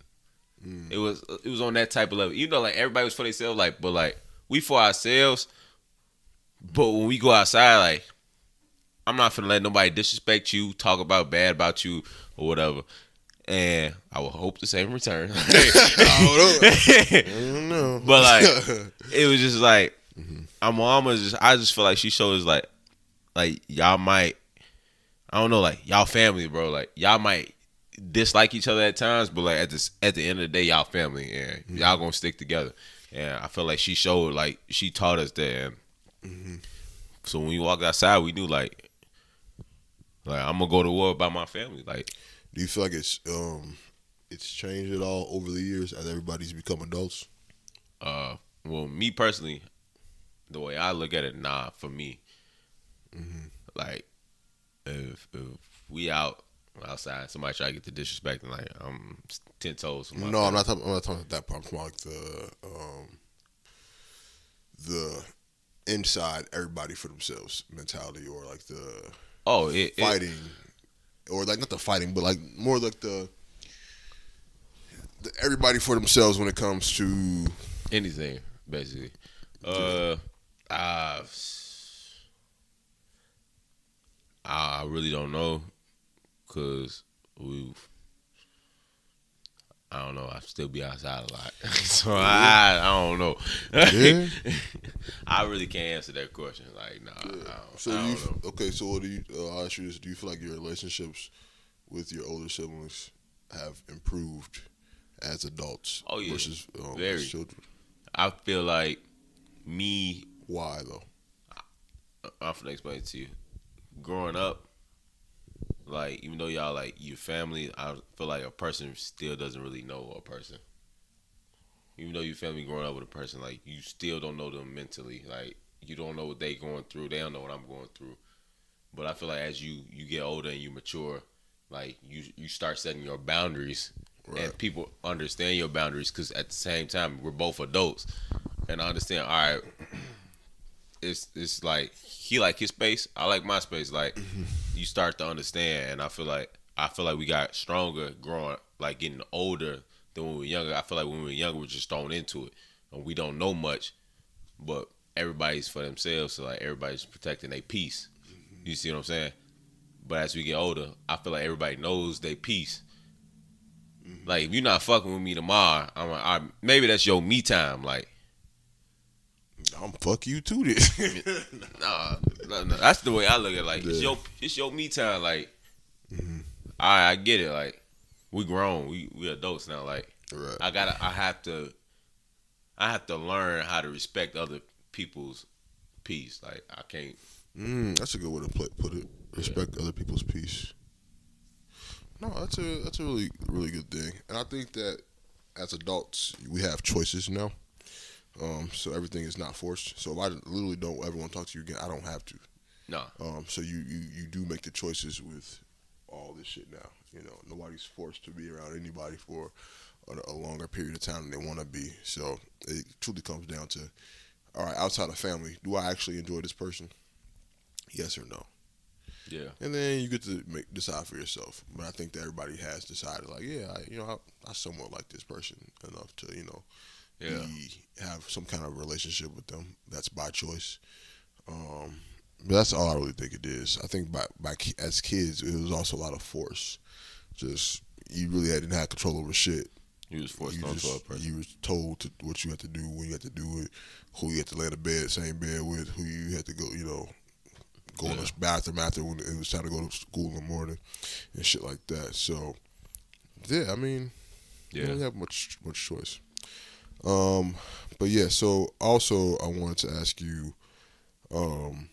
It was on that type of level. Even though like everybody was for themselves, like, but like we for ourselves. But when we go outside, like, I'm not finna let nobody disrespect you, talk bad about you, or whatever. And I will hope the same return. I don't know. But like, it was just like, my mama I just feel like she shows like y'all might, I don't know, like y'all family, bro. Like y'all might dislike each other at times, but like at the end of the day, y'all family and y'all gonna stick together. and I feel like she showed like she taught us that. And Hmm. so when we walked outside, we knew like I'm gonna go to war by my family. Like, Do you feel like it's changed at all over the years as everybody's become adults? uh, well, me personally, the way I look at it, nah, for me, Hmm. like if we outside, somebody try to get the disrespect, and like I'm 10 toes from my No, I'm family. not. I'm not talking about that part. I'm talking about like the inside everybody for themselves mentality, or like the Oh, it fighting, or like not the fighting, but like more like the everybody for themselves when it comes to anything basically. yeah. Uh, I I really don't know, cause we I don't know. I still be outside a lot, so Yeah. I don't know. Yeah. I really can't answer that question. Like, nah, Yeah. So I do you? don't know. Okay. So what do you? I'll ask you this: do you feel like your relationships with your older siblings have improved as adults Oh yeah, versus as very. children? I feel like me. Why though? I'm gonna explain it to you. Growing up, like even though y'all like your family, I feel like a person still doesn't really know a person. Even though your family growing up with a person, like you still don't know them mentally. Like you don't know what they going through. They don't know what I'm going through. But I feel like as you get older and you mature, like you start setting your boundaries, Right. and people understand your boundaries because at the same time we're both adults, and I understand. All right, it's like he like his space, I like my space. Like you start to understand, and I feel like we got stronger growing, like getting older than when we were younger. I feel like when we were younger, we are just thrown into it, and we don't know much, but everybody's for themselves, so like everybody's protecting their peace. You see what I'm saying? But as we get older, I feel like everybody knows their peace. Hmm. Like if you're not fucking with me tomorrow, maybe that's your me time. Like I'm fuck you too. This. nah, nah, that's the way I look at it. Like Yeah. it's your me time. Like Hmm. I get it. Like we grown, we adults now. Like Right. I have to learn how to respect other people's peace. Like I can't. That's a good way to put it. Yeah, Respect other people's peace. No, that's a really good thing, and I think that as adults we have choices now. So everything is not forced. So if I literally don't ever want to talk to you again, I don't have to. no, So you do make the choices with all this shit now. You know, nobody's forced to be around anybody for a longer period of time than they want to be. So it truly comes down to, all right, outside of family, do I actually enjoy this person? Yes or no? yeah, And then you get to decide for yourself. But I think that everybody has decided, like, yeah, I somewhat like this person enough to, yeah, be have some kind of relationship with them. That's by choice. Um, but that's all I really think it is. I think as kids, it was also a lot of force. Just you really didn't have control over shit. he was forced onto a person. You was told what you had to do, when you had to do it, who you had to lay in the bed, same bed with, who you had to go, go in Yeah, the bathroom after when it was time to go to school in the morning and shit like that. So yeah, I mean, you don't yeah. really have much choice. Um, but yeah, so also I wanted to ask you, um,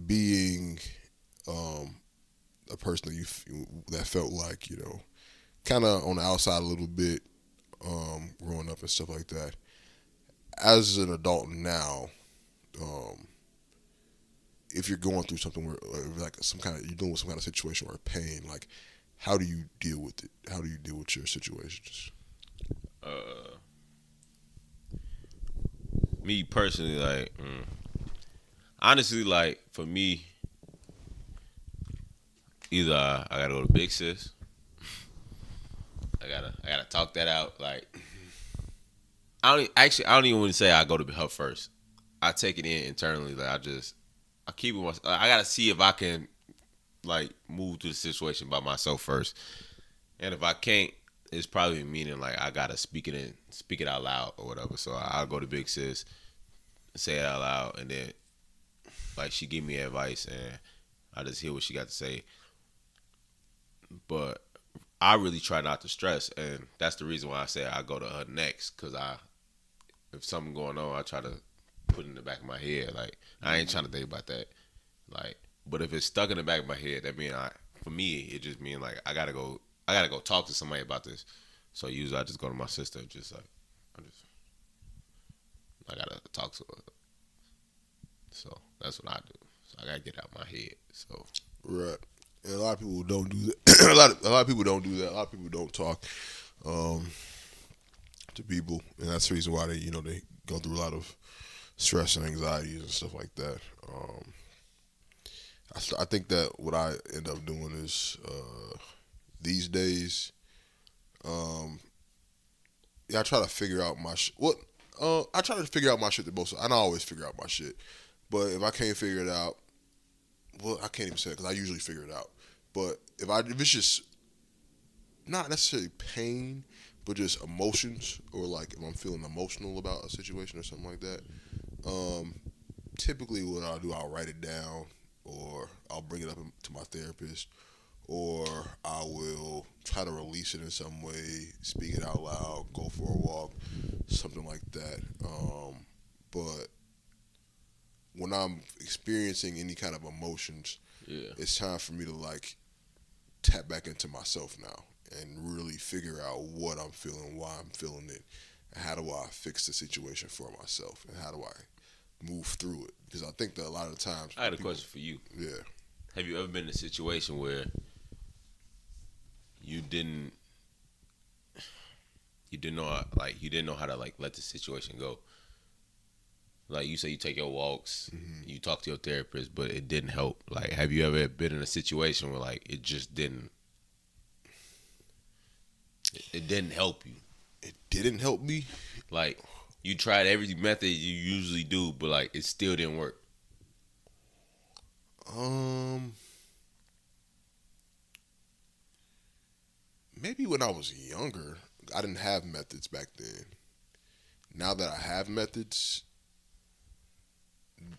being um, a person that felt like kind of on the outside a little bit, growing up and stuff like that. As an adult now, um, if you're going through something where like you're dealing with some kind of situation or pain, like how do you deal with it? How do you deal with your situations? Uh, Me personally, like honestly, like for me, either I gotta go to big sis. I gotta talk that out. Like I don't even want to say I go to her first. I take it in internally. Like I keep it. I gotta see if I can like move through the situation by myself first. And if I can't, it's probably meaning like I gotta speak it out loud or whatever. So I'll go to big sis, say it out loud, and then like she give me advice, and I just hear what she got to say. But I really try not to stress, and that's the reason why I say I go to her next, cause if something going on, I try to put it in the back of my head. Like I ain't trying to think about that. Like, but if it's stuck in the back of my head, that mean for me, it just mean like I gotta go talk to somebody about this. So usually I just go to my sister, just like I gotta talk to her. So that's what I do. So I gotta get out my head. So Right. And a lot of people don't do that. a lot of people don't do that. A lot of people don't talk to people, and that's the reason why they go through a lot of stress and anxieties and stuff like that. I think that what I end up doing is these days, yeah, I try to figure out my I try to figure out my shit the most. I don't always figure out my shit, but if I can't figure it out, well, I can't even say it because I usually figure it out. But if it's just not necessarily pain, but just emotions, or like if I'm feeling emotional about a situation or something like that, um, typically what I'll do, I'll write it down, or I'll bring it up to my therapist, or I will try to release it in some way, speak it out loud, go for a walk, something like that. But when I'm experiencing any kind of emotions, yeah, it's time for me to like tap back into myself now and really figure out what I'm feeling, why I'm feeling it, and how do I fix the situation for myself, and how do I move through it. Because I think that a lot of times I had a question for you. Yeah. Have you ever been in a situation where you didn't you didn't know how to like let the situation go? Like you say, you take your walks, you talk to your therapist, but it didn't help. Like, have you ever been in a situation where like it just it didn't help you? It didn't help me. Like you tried every method you usually do, but like it still didn't work. Um, Maybe when I was younger, I didn't have methods back then. Now that I have methods,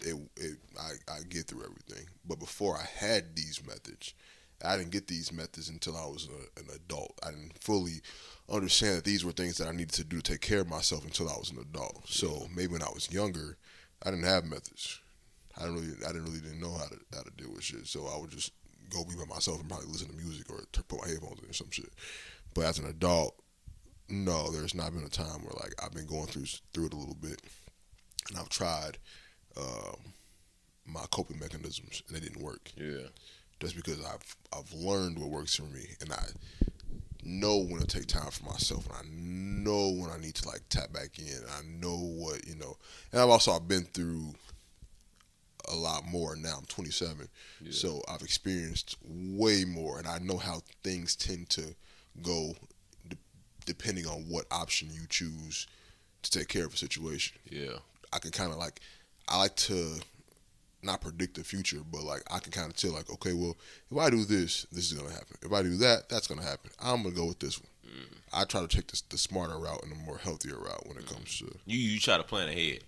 I get through everything. But before I had these methods, I didn't get these methods until I was an adult. I didn't fully understand that these were things that I needed to do to take care of myself until I was an adult. So maybe when I was younger, I didn't have methods. I didn't know how to deal with shit. So I would just go be by myself and probably listen to music or put my headphones in or some shit. But as an adult, no, there's not been a time where like I've been going through it a little bit, and I've tried um, my coping mechanisms and they didn't work. Yeah. Just because I've learned what works for me, and I know when to take time for myself, and I know when I need to like tap back in. I know what. And I've been through a lot more now. I'm 27, so I've experienced way more, and I know how things tend to go depending on what option you choose to take care of a situation. Yeah. I can kind of like, I like to not predict the future, but like I can kind of tell like, okay, well, if I do this, this is gonna happen. If I do that, that's gonna happen. I'm gonna go with this one. I try to take the smarter route and the more healthier route when it comes to. You try to plan ahead.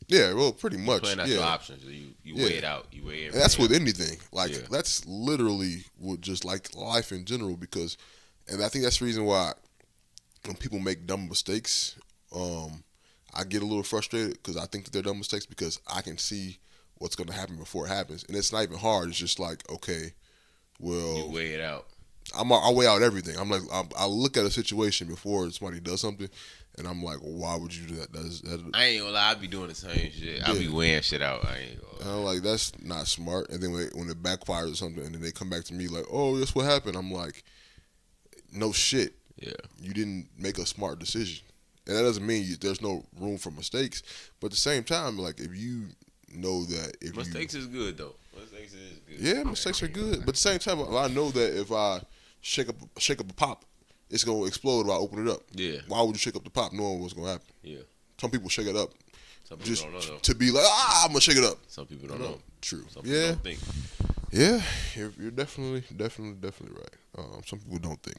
Yeah, well, pretty much. Plan out yeah. your options. You weigh it out. You weigh everything. And that's with out. anything. Like that's literally with just like life in general. Because, and I think that's the reason why when people make dumb mistakes, I get a little frustrated because I think that they're dumb mistakes because I can see what's going to happen before it happens, and it's not even hard. It's just like, okay, well, you weigh it out. I weigh out everything. I'm like, I look at a situation before somebody does something, and I'm like, well, why would you do that? I ain't gonna lie, I be doing the same shit. I be weighing shit out. I ain't gonna lie. And I'm like, that's not smart. And then when it backfires or something, and then they come back to me like, oh, that's what happened. I'm like, no shit. Yeah. You didn't make a smart decision. And that doesn't mean there's no room for mistakes. But at the same time, like, if you know that if mistakes is good though. Mistakes is good. Yeah, mistakes are good. But at the same time, I know that if I shake up a pop, it's gonna explode if I open it up. Yeah. Why would you shake up the pop knowing what's gonna happen? Yeah. Some people shake it up Some people just don't know though. to be like, I'm gonna shake it up. Some people don't know. True. Some people don't think. Yeah, you're definitely right. Some people don't think.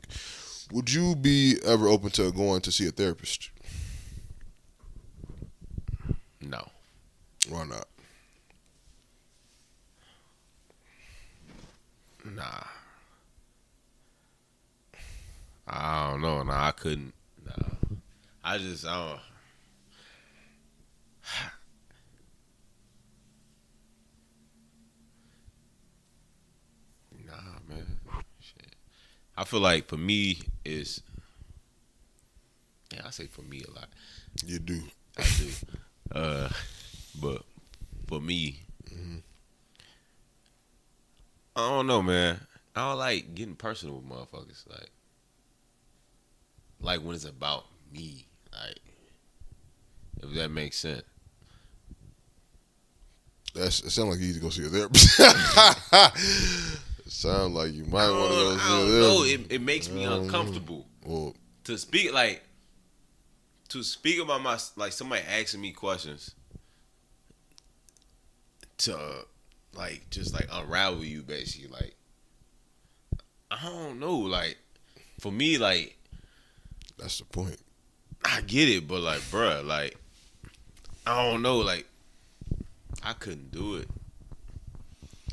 Would you be ever open to going to see a therapist? No. Why not? Nah. I don't know. Nah, I couldn't. Nah. I I feel like for me is, yeah, I say for me a lot. You do. I do. But for me, I don't know, man. I don't like getting personal with motherfuckers. Like when it's about me. Like, if that makes sense. It sounds like you need to go see a therapist. It sounds like you might want to go see a I don't therapist. know. It makes me uncomfortable Well, to speak about my, like, somebody asking me questions to, like, just like unravel you, basically. Like, I don't know. Like, for me, like, that's the point. I get it, but like, bruh, like, I don't know. Like, I couldn't do it.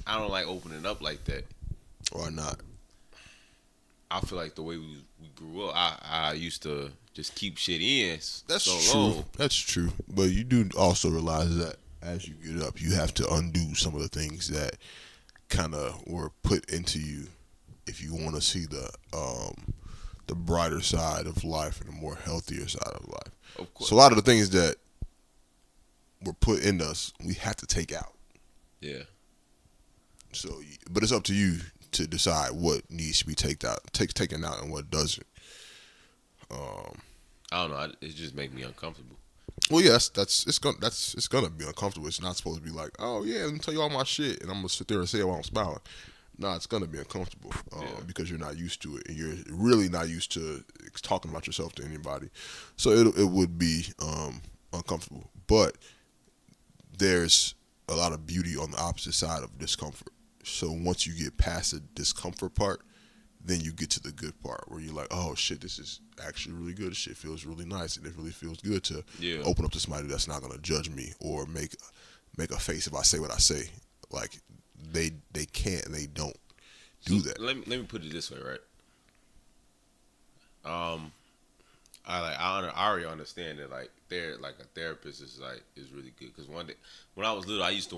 I don't like opening up like that. Why not? I feel like the way we grew up, I used to just keep shit in That's so true. long. That's true. But you do also realize that as you get up, you have to undo some of the things that kind of were put into you if you want to see the brighter side of life and the more healthier side of life. Of course. So a lot of the things that were put in us, we have to take out. Yeah. So, but it's up to you to decide what needs to be taken out, and what doesn't. I don't know. It just make me uncomfortable. Well, yeah, it's gonna be uncomfortable. It's not supposed to be like, oh yeah, let me tell you all my shit, and I'm gonna sit there and say it while I'm smiling. Nah, it's gonna be uncomfortable because you're not used to it, and you're really not used to talking about yourself to anybody. So it would be uncomfortable, but there's a lot of beauty on the opposite side of discomfort. So once you get past the discomfort part, then you get to the good part where you're like, oh shit, this is actually really good. This shit feels really nice, and it really feels good to open up to somebody that's not gonna judge me or make a face if I say what I say. Like they can't, and they don't do that. Let me put it this way, right? I already understand that, like, a therapist is really good, because one day when I was little, I used to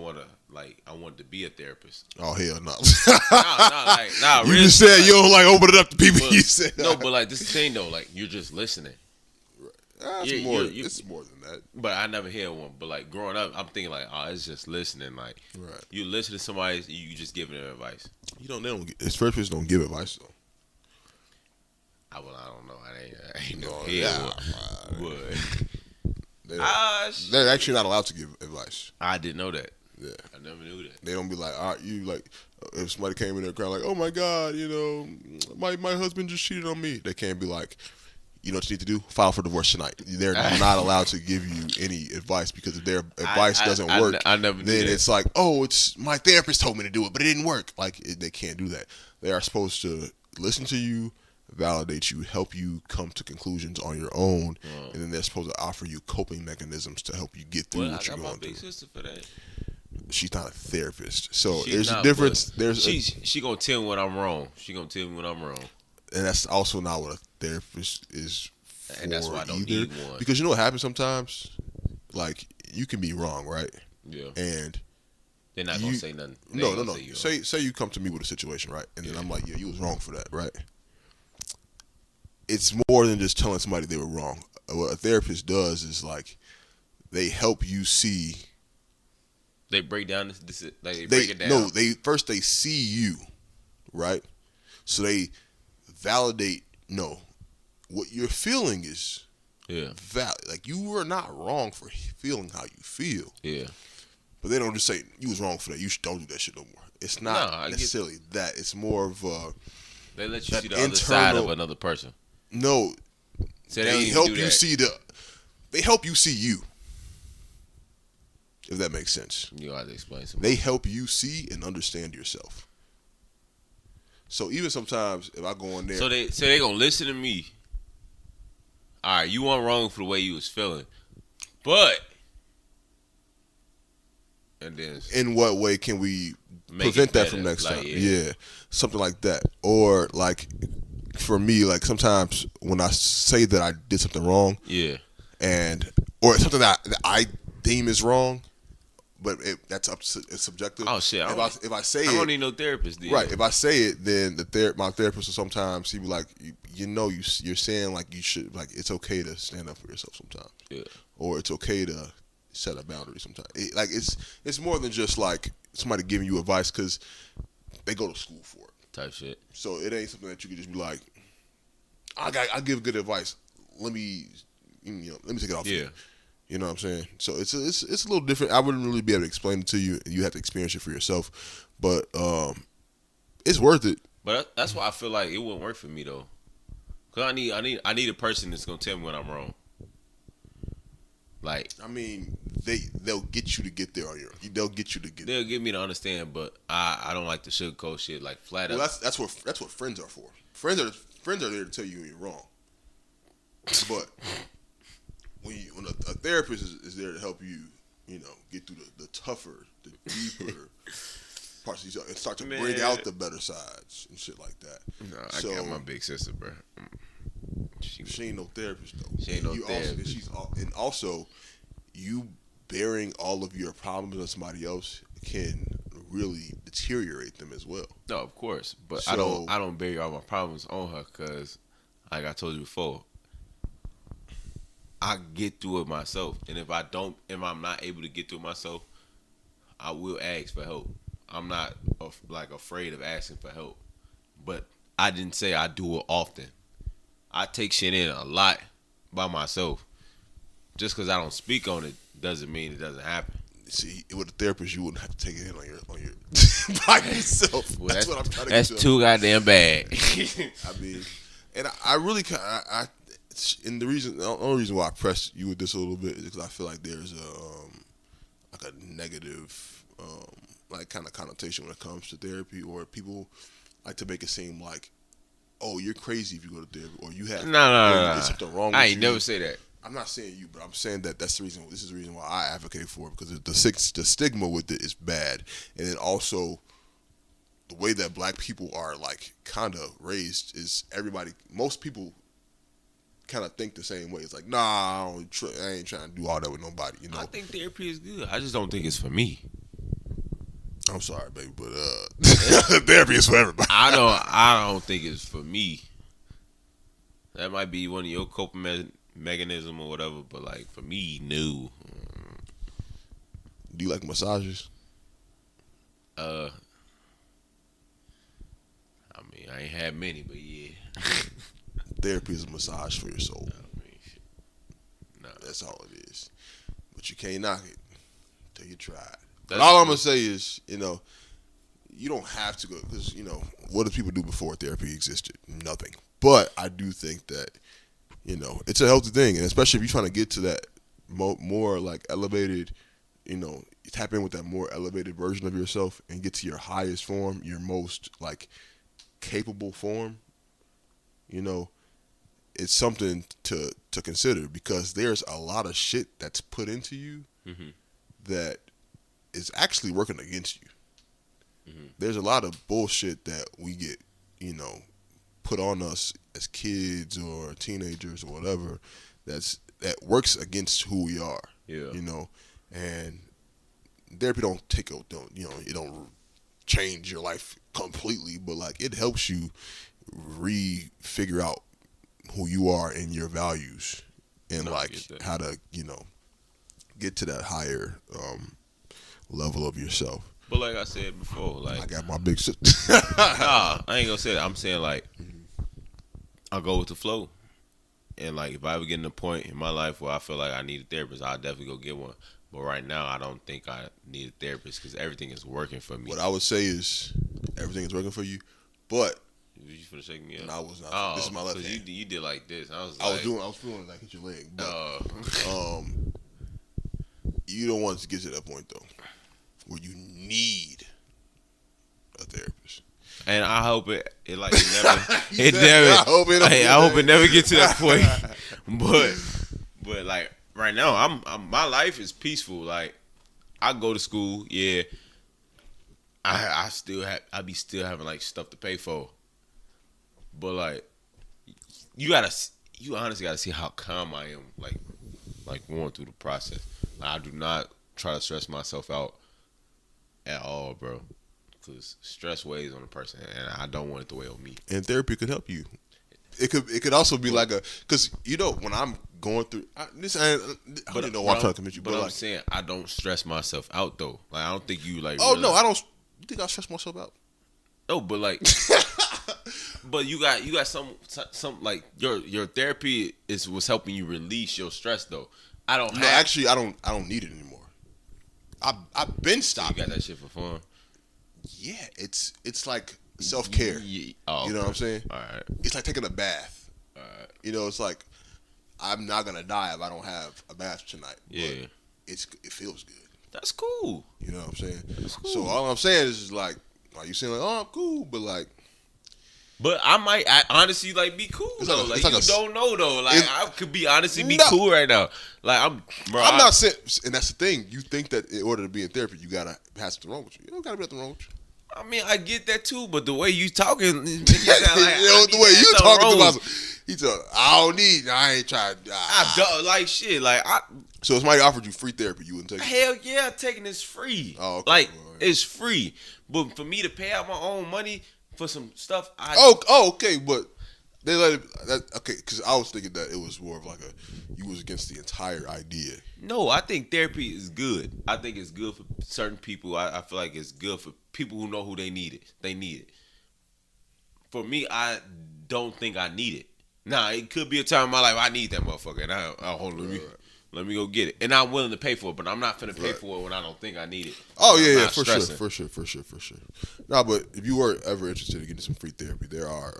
I wanted to be a therapist. Oh hell no! Nah, you really, just said like, you don't like open it up to people. But, You said no, but like this is the thing though, like you're just listening. It's more than that. But I never had one. But like growing up, I'm thinking like, oh, it's just listening. Like, you listen to somebody, you just giving them advice. They don't. Therapists don't give advice though. I don't know. I ain't no They're actually not allowed to give advice. I didn't know that. Yeah, I never knew that. They don't be like, all right, you like, if somebody came in there crying like, oh my god, my husband just cheated on me. They can't be like, you know what you need to do? File for divorce tonight. They're not allowed to give you any advice, because if their advice doesn't work, I never knew then that. it's like, oh, it's my therapist told me to do it, but it didn't work. Like they can't do that. They are supposed to listen to you, validate you, help you come to conclusions on your own, and then they're supposed to offer you coping mechanisms to help you get through what you're going through. I got my big sister for that. She's not a therapist, so there's a difference. She gonna tell me when I'm wrong. She gonna tell me when I'm wrong. And that's also not what a therapist is for, and that's why I don't need one. Because you know what happens sometimes? Like, you can be wrong, right? Yeah. And they're not gonna say nothing. No. Say you come to me with a situation, right? And then I'm like, yeah, you was wrong for that, right? It's more than just telling somebody they were wrong. What a therapist does is, like, they help you see. They break down they break it down. No, they see you, right? So they validate. No, what you're feeling is valid. Like, you are not wrong for feeling how you feel. Yeah. But they don't just say you was wrong for that. You don't do that shit no more. It's not necessarily that. It's more of they let you see the other side of another person. No, so they help you see They help you see you. If that makes sense. You gotta explain something. They help you see and understand yourself. So even sometimes if I go in there, so they gonna listen to me. All right, you weren't wrong for the way you was feeling, but and then in what way can we prevent that from next time? Yeah, something like that. Or like for me, like sometimes when I say that I did something wrong, or something that I deem is wrong, but that's it's subjective. Oh shit! If I say I don't it, need no therapist. Then. right? If I say it, then my therapist will sometimes he be like, you're saying like you should like it's okay to stand up for yourself sometimes, Yeah. or it's okay to set a boundary sometimes. It's more than just like somebody giving you advice because they go to school for it. Type shit. So it ain't something that you can just be like, I give good advice. Let me take it off. Yeah. You know what I'm saying? So it's a little different. I wouldn't really be able to explain it to you. You have to experience it for yourself. But it's worth it. But that's why I feel like it wouldn't work for me though. Cause I need a person that's gonna tell me when I'm wrong. Like I mean, they'll get you to get there on your. They'll get you to get. They'll get me to understand, but I don't like the sugarcoat shit like flat Well, out. that's what friends are for. Friends are there to tell you when you're wrong. But when a therapist is there to help you, get through the tougher, the deeper parts of yourself and start to bring out the better sides and shit like that. No, I got my big sister, bro. She ain't no therapist though. She ain't no therapist. And also, you bearing all of your problems on somebody else can really deteriorate them as well. No, of course, but So, I don't bury all my problems on her because, like I told you before, I get through it myself, and if I'm not able to get through it myself, I will ask for help. I'm not afraid of asking for help, but I didn't say I do it often. I take shit in a lot by myself. Just because I don't speak on it doesn't mean it doesn't happen. See, with a therapist, you wouldn't have to take it in on your by yourself. Well, that's what I'm trying to That's get too goddamn bad. I mean, and I really and the only reason why I press you with this a little bit is because I feel like there's a negative kind of connotation when it comes to therapy, or people like to make it seem like, oh, you're crazy if you go to therapy, or you have No. there's something wrong with I you. ain't never say that. I'm not saying you, but I'm saying that this is the reason why I advocate for it, because the stigma with it is bad, and then also the way that black people are like kind of raised is most people kind of think the same way. It's like, nah, I ain't trying to do all that with nobody, I think therapy is good. I just don't think it's for me. I'm sorry, baby, but therapy is for everybody. I don't think it's for me. That might be one of your coping mechanism or whatever, but like for me, no. Do you like massages? I mean, I ain't had many, but yeah. Therapy is a massage for your soul. I mean, shit. No. That's all it is. But you can't knock it until you try it. But all I'm gonna say is, you don't have to go, because what did people do before therapy existed? Nothing. But I do think that it's a healthy thing, and especially if you're trying to get to that more like elevated, tap in with that more elevated version of yourself and get to your highest form, your most like capable form. It's something to consider, because there's a lot of shit that's put into you that is actually working against you. There's a lot of bullshit that we get, put on us as kids or teenagers or whatever, that works against who we are. Yeah. And therapy it don't change your life completely, but like it helps you figure out who you are and your values, and how to get to that higher level of yourself. But like I said before, like I got my big sister. nah, I ain't gonna say that. I'm saying like I'll go with the flow, and like if I ever get in a point in my life where I feel like I need a therapist, I'll definitely go get one. But right now, I don't think I need a therapist because everything is working for me. What I would say is everything is working for you, but you finna shake me up? No, I was not. Oh, this is my left hand. You did like this. I was feeling like hit your leg. But, you don't want to get to that point though, where you need a therapist. And I hope it never. I hope it never gets to that point. But like right now, I'm my life is peaceful. Like I go to school, yeah. I be still having like stuff to pay for. But like, you honestly gotta see how calm I am, like going through the process. Like, I do not try to stress myself out at all, bro. Because stress weighs on a person, and I don't want it to weigh on me. And therapy could help you. It could also be like because when I'm going through I don't know why I'm trying to convince you, but I'm saying I don't stress myself out though. Like I don't think you like. Oh no, I don't. You think I stress myself out? No, but like, but you got some like your therapy was helping you release your stress though. I don't. No, actually, I don't need it anymore. I've been stopping. You got that shit for fun. Yeah, it's like self-care. Yeah. Oh, you know what I'm saying? All right. It's like taking a bath. All right. It's like I'm not gonna die if I don't have a bath tonight. Yeah. But it feels good. That's cool. You know what I'm saying? That's cool. So all I'm saying is like, are you saying like, oh, I'm cool, but like. But I honestly like be cool though. Like you don't know though. Like I could be honestly be cool right now. Like I'm not saying, and that's the thing. You think that in order to be in therapy, you gotta have something wrong with you. You don't gotta be nothing wrong with you. I mean, I get that too, but the way you talking, you sound like, the way you talking to myself, I ain't trying. Like shit, like So if somebody offered you free therapy, you wouldn't take it? Hell yeah, taking this free. Oh, okay. Like it's free, but for me to pay out my own money for some stuff, okay, but they let it. Okay, because I was thinking that it was more of like you was against the entire idea. No, I think therapy is good. I think it's good for certain people. I feel like it's good for people who know who they need it. They need it. For me, I don't think I need it. Nah, it could be a time in my life I need that motherfucker, and let me go get it. And I'm willing to pay for it, but I'm not finna pay for it when I don't think I need it. Oh yeah, for sure. Nah, but if you were ever interested in getting some free therapy, there are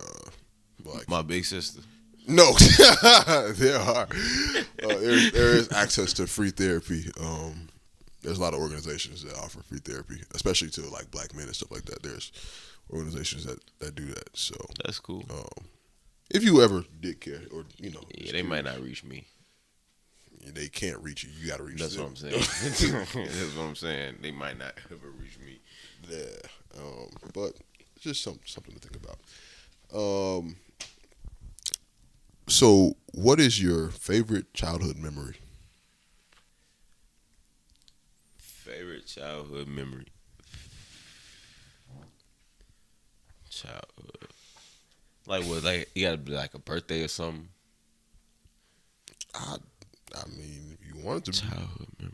like my big sister. No, there are. There is access to free therapy. There's a lot of organizations that offer free therapy, especially to like black men and stuff like that. There's organizations that do that. So that's cool. If you ever did care, or yeah, they might not reach me. They can't reach you. You got to reach That's them. what I'm saying. That's what I'm saying. They might not ever reach me. Yeah, but it's just something to think about. So, what is your favorite childhood memory? Favorite childhood memory? Childhood. Like what? Like you gotta be like a birthday or something. I mean, if you wanted to. Childhood memory.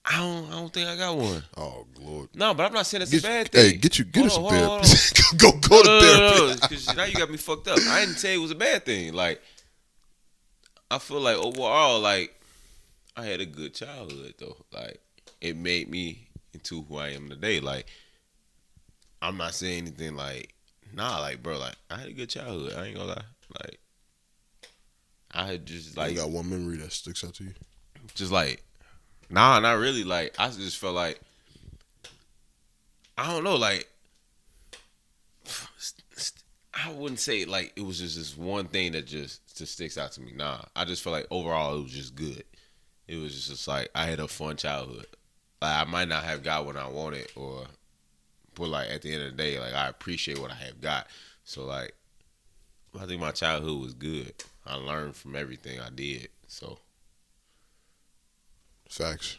I don't think I got one. Oh Lord. No, but I'm not saying it's a bad thing. Hey, get us some therapy. Go to therapy. Because now you got me fucked up. I didn't say it was a bad thing. Like, I feel like overall, like, I had a good childhood though. Like, it made me into who I am today. Like, I'm not saying anything like, nah, like, bro, like, I had a good childhood. I ain't gonna lie. Like, I had just like. You got one memory that sticks out to you? Just like. Nah, not really. Like, I just felt like, I don't know, like, I wouldn't say, like, it was just this one thing that just sticks out to me. Nah, I just felt like overall it was just good. It was just like, I had a fun childhood. Like, I might not have got what I wanted, but, like, at the end of the day, like, I appreciate what I have got. So, like, I think my childhood was good. I learned from everything I did, so. Facts.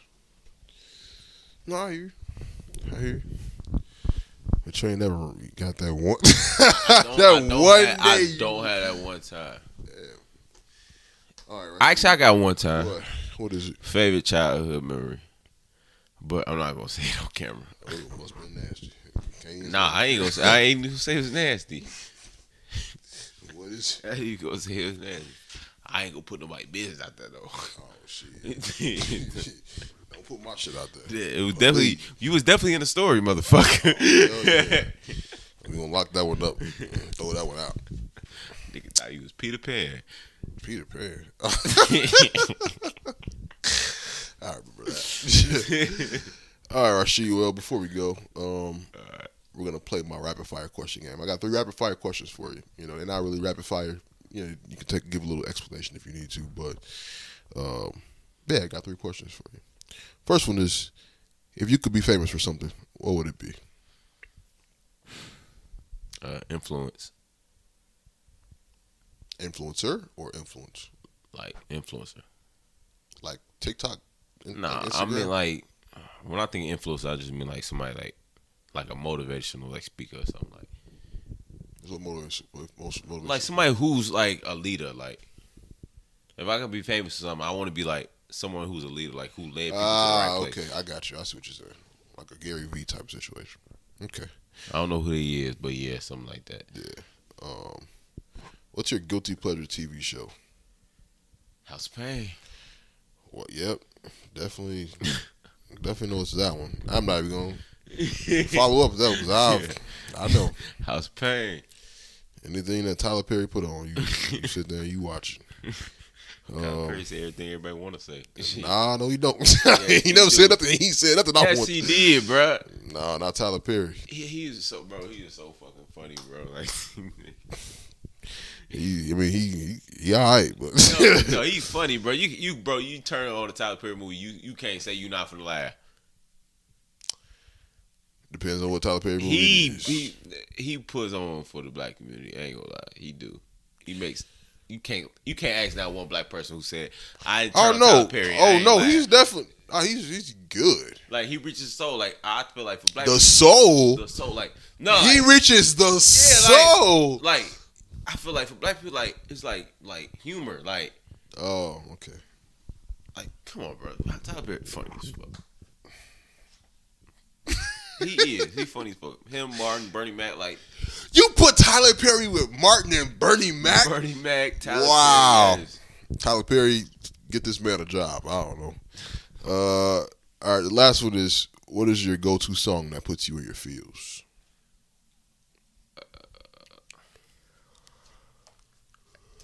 No, I hear you. But you ain't never got that one. I don't have that one time. Yeah. All right. Actually, I got one time. What is it? Favorite childhood memory. But I'm not gonna say it on camera. Oh, it must have been nasty. I ain't gonna say it was nasty. What is it? I ain't gonna say it was nasty. I ain't gonna put nobody's business out there though. Oh shit! Don't put my shit out there. Yeah, it was definitely you was definitely in the story, motherfucker. Yeah. We gonna lock that one up. Throw that one out. Nigga thought he was Peter Pan. Peter Pan. I remember that. All right, Rasheed. Well, before we go, we're gonna play my rapid fire question game. I got 3 rapid fire questions for you. They're not really rapid fire. You can give a little explanation if you need to, but I got 3 questions for you. First one is, if you could be famous for something, what would it be? Influence. Influencer or influence? Like influencer. Like TikTok Nah, I Instagram? mean like when I think influencer, I just mean like somebody like a motivational like speaker or something That's what motivates like somebody who's like a leader. Like if I could be famous or something, I want to be like someone who's a leader, like who led people to the right place. Okay, I got you. I see what you're saying. Like a Gary Vee type of situation. Okay. I don't know who he is, but yeah, something like that. Yeah. What's your guilty pleasure TV show? House of Pain. Well, yep. Definitely know it's that one. I'm not even gonna follow up with that because I know. House of Pain. Anything that Tyler Perry put on, you sit there and you watch it. Tyler Perry said everything everybody want to say. Nah, no, he don't. Yeah, he never said nothing. He said nothing. Yes, he did, bro. No, not Tyler Perry. He is so fucking funny, bro. Like, He all right, but no, he's funny, bro. You turn on the Tyler Perry movie, you can't say you not finna laugh. Depends on what Tyler Perry movie it is. He puts on for the black community. I ain't gonna lie, he do. He makes you can't ask that one black person who said I didn't turn on Tyler Perry. He's definitely he's good. Like he reaches soul. Like I feel like for black the people, soul, like no, he like, reaches the soul. Like I feel like for black people, like it's like humor. Like oh, okay. Like come on, bro. Tyler Perry funny as fuck. He is. He funny as fuck. Him, Martin, Bernie Mac, like you put Tyler Perry with Martin and Bernie Mac. Bernie Mac, Tyler wow. Perry. Tyler Perry, get this man a job. I don't know. All right, the last one is: what is your go-to song that puts you in your feels?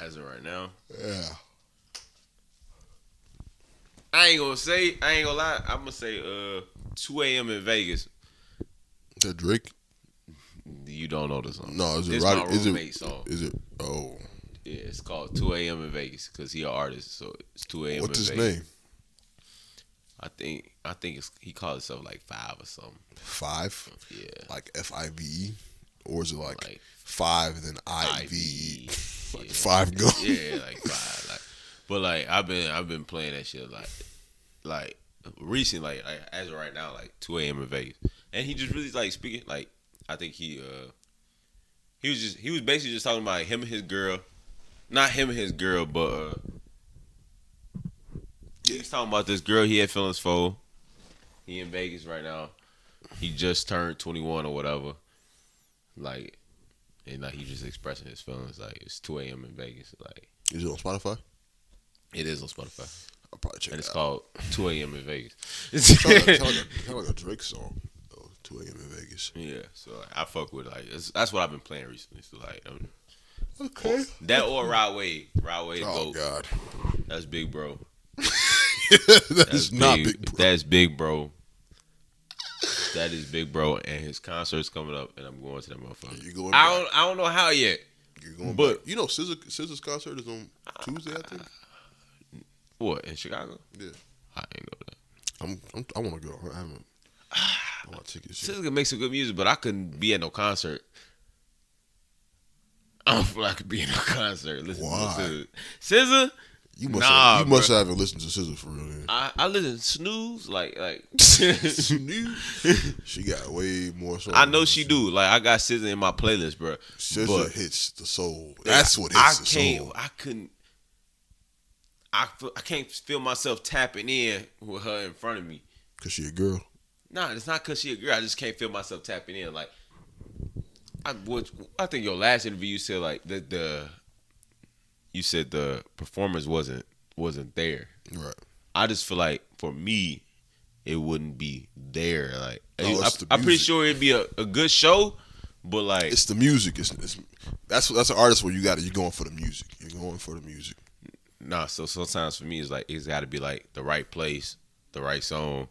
As of right now, yeah. I ain't gonna lie. I'm gonna say 2 a.m. in Vegas. Is that Drake? You don't know the song. No, is it This right? my roommate song. Is it? Oh. Yeah, it's called 2 a.m. in Vegas because he an artist, so it's 2 a.m. in Vegas. What's his name? I think he called himself like 5 or something. 5? Yeah. Like FIVE? Or is it like 5 and then IVE? Like yeah. 5 go. Yeah, like 5. Like, but like I've been playing that shit like recently, like as of right now, like 2 a.m. in Vegas, and he just really like speaking. Like I think he was basically just talking about him and his girl, not him and his girl, but he was talking about this girl he had feelings for. He in Vegas right now. He just turned 21 or whatever. Like, and like he just expressing his feelings. Like it's 2 a.m. in Vegas. Like, Is it on Spotify? it is on Spotify. I'll probably check And it it's out. called 2 a.m. in Vegas. Sound like a Drake song. 2 a.m. in Vegas. Yeah, so like, I fuck with it. Like that's what I've been playing recently. So like, Okay. that or Rod Wave. Rod Wave. Oh, GOAT. God. That's big, bro. That's not big, bro. That's big, bro. That is big, bro. And his concert's coming up, and I'm going to that motherfucker. You're going I don't know how yet. You're going but back. You know, SZA's concert is on Tuesday, I think. What in Chicago? Yeah. I ain't know that. I want to go. I haven't. I want tickets. SZA can make some good music, but I couldn't be at no concert. I don't feel like I could be in no concert. Listen Why? to SZA. You must haven't listened to SZA for real. Then. I listen to Snooze like She got way more songs. I know she do. Like I got SZA in my playlist, bro. SZA hits the soul. That's what hits the soul. I can't feel myself tapping in with her in front of me. Cause she a girl. Nah, it's not cause she a girl. I just can't feel myself tapping in. Like I think your last interview you said like you said the performance wasn't there. Right. I just feel like for me, it wouldn't be there. Like I'm pretty sure it'd be a good show, but like it's the music. That's an artist where you're going for the music. You're going for the music. Nah, so sometimes for me it's got to be like the right place, the right song,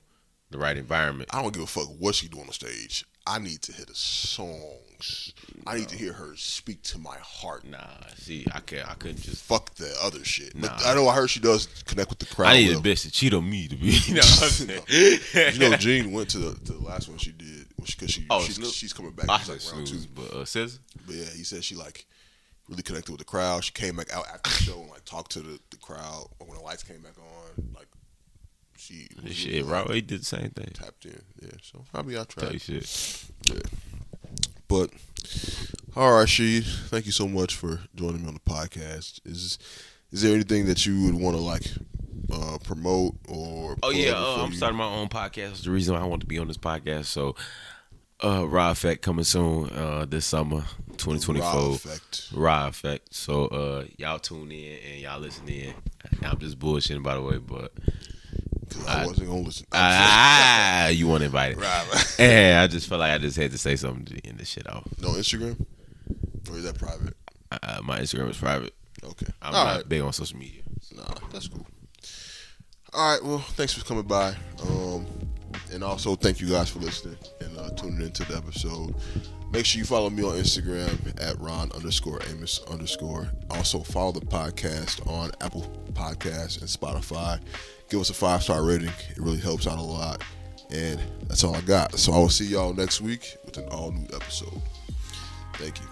the right environment. I don't give a fuck what she do on the stage. I need to hear the songs. I need to hear her speak to my heart. Nah, see, I couldn't just fuck the other shit. Nah. But I know I heard she does connect with the crowd. I need a bitch to cheat on me to be. You know what I'm saying? You know, Gene went to the last one she did because she's coming back. I She's said like round 2. but SZA? But yeah, he said she like really connected with the crowd. She came back out after the show and like talked to the crowd when the lights came back on. Like Shit, Ron Amos did the same thing. Tapped in, yeah. So I mean, I tried. Tell you shit. Yeah. But all right, Rasheed, thank you so much for joining me on the podcast. Is there anything that you would want to like promote or? Oh yeah, I'm starting my own podcast. That's the reason why I want to be on this podcast. So, Raw Effect coming soon this summer, 2024. Raw Effect. So y'all tune in and y'all listen in. I'm just bullshitting, by the way, but. I wasn't gonna listen. You weren't invited. Right. And I just felt like I just had to say something to end this shit off. No Instagram, or is that private? My Instagram is private. Okay. I'm not big on social media. Nah, that's cool. All right. Well, thanks for coming by. And also thank you guys for listening and tuning into the episode. Make sure you follow me on Instagram at Ron_Amos_. Also follow the podcast on Apple Podcasts and Spotify. Give us a 5-star rating. It really helps out a lot. And that's all I got. So I will see y'all next week with an all new episode. Thank you.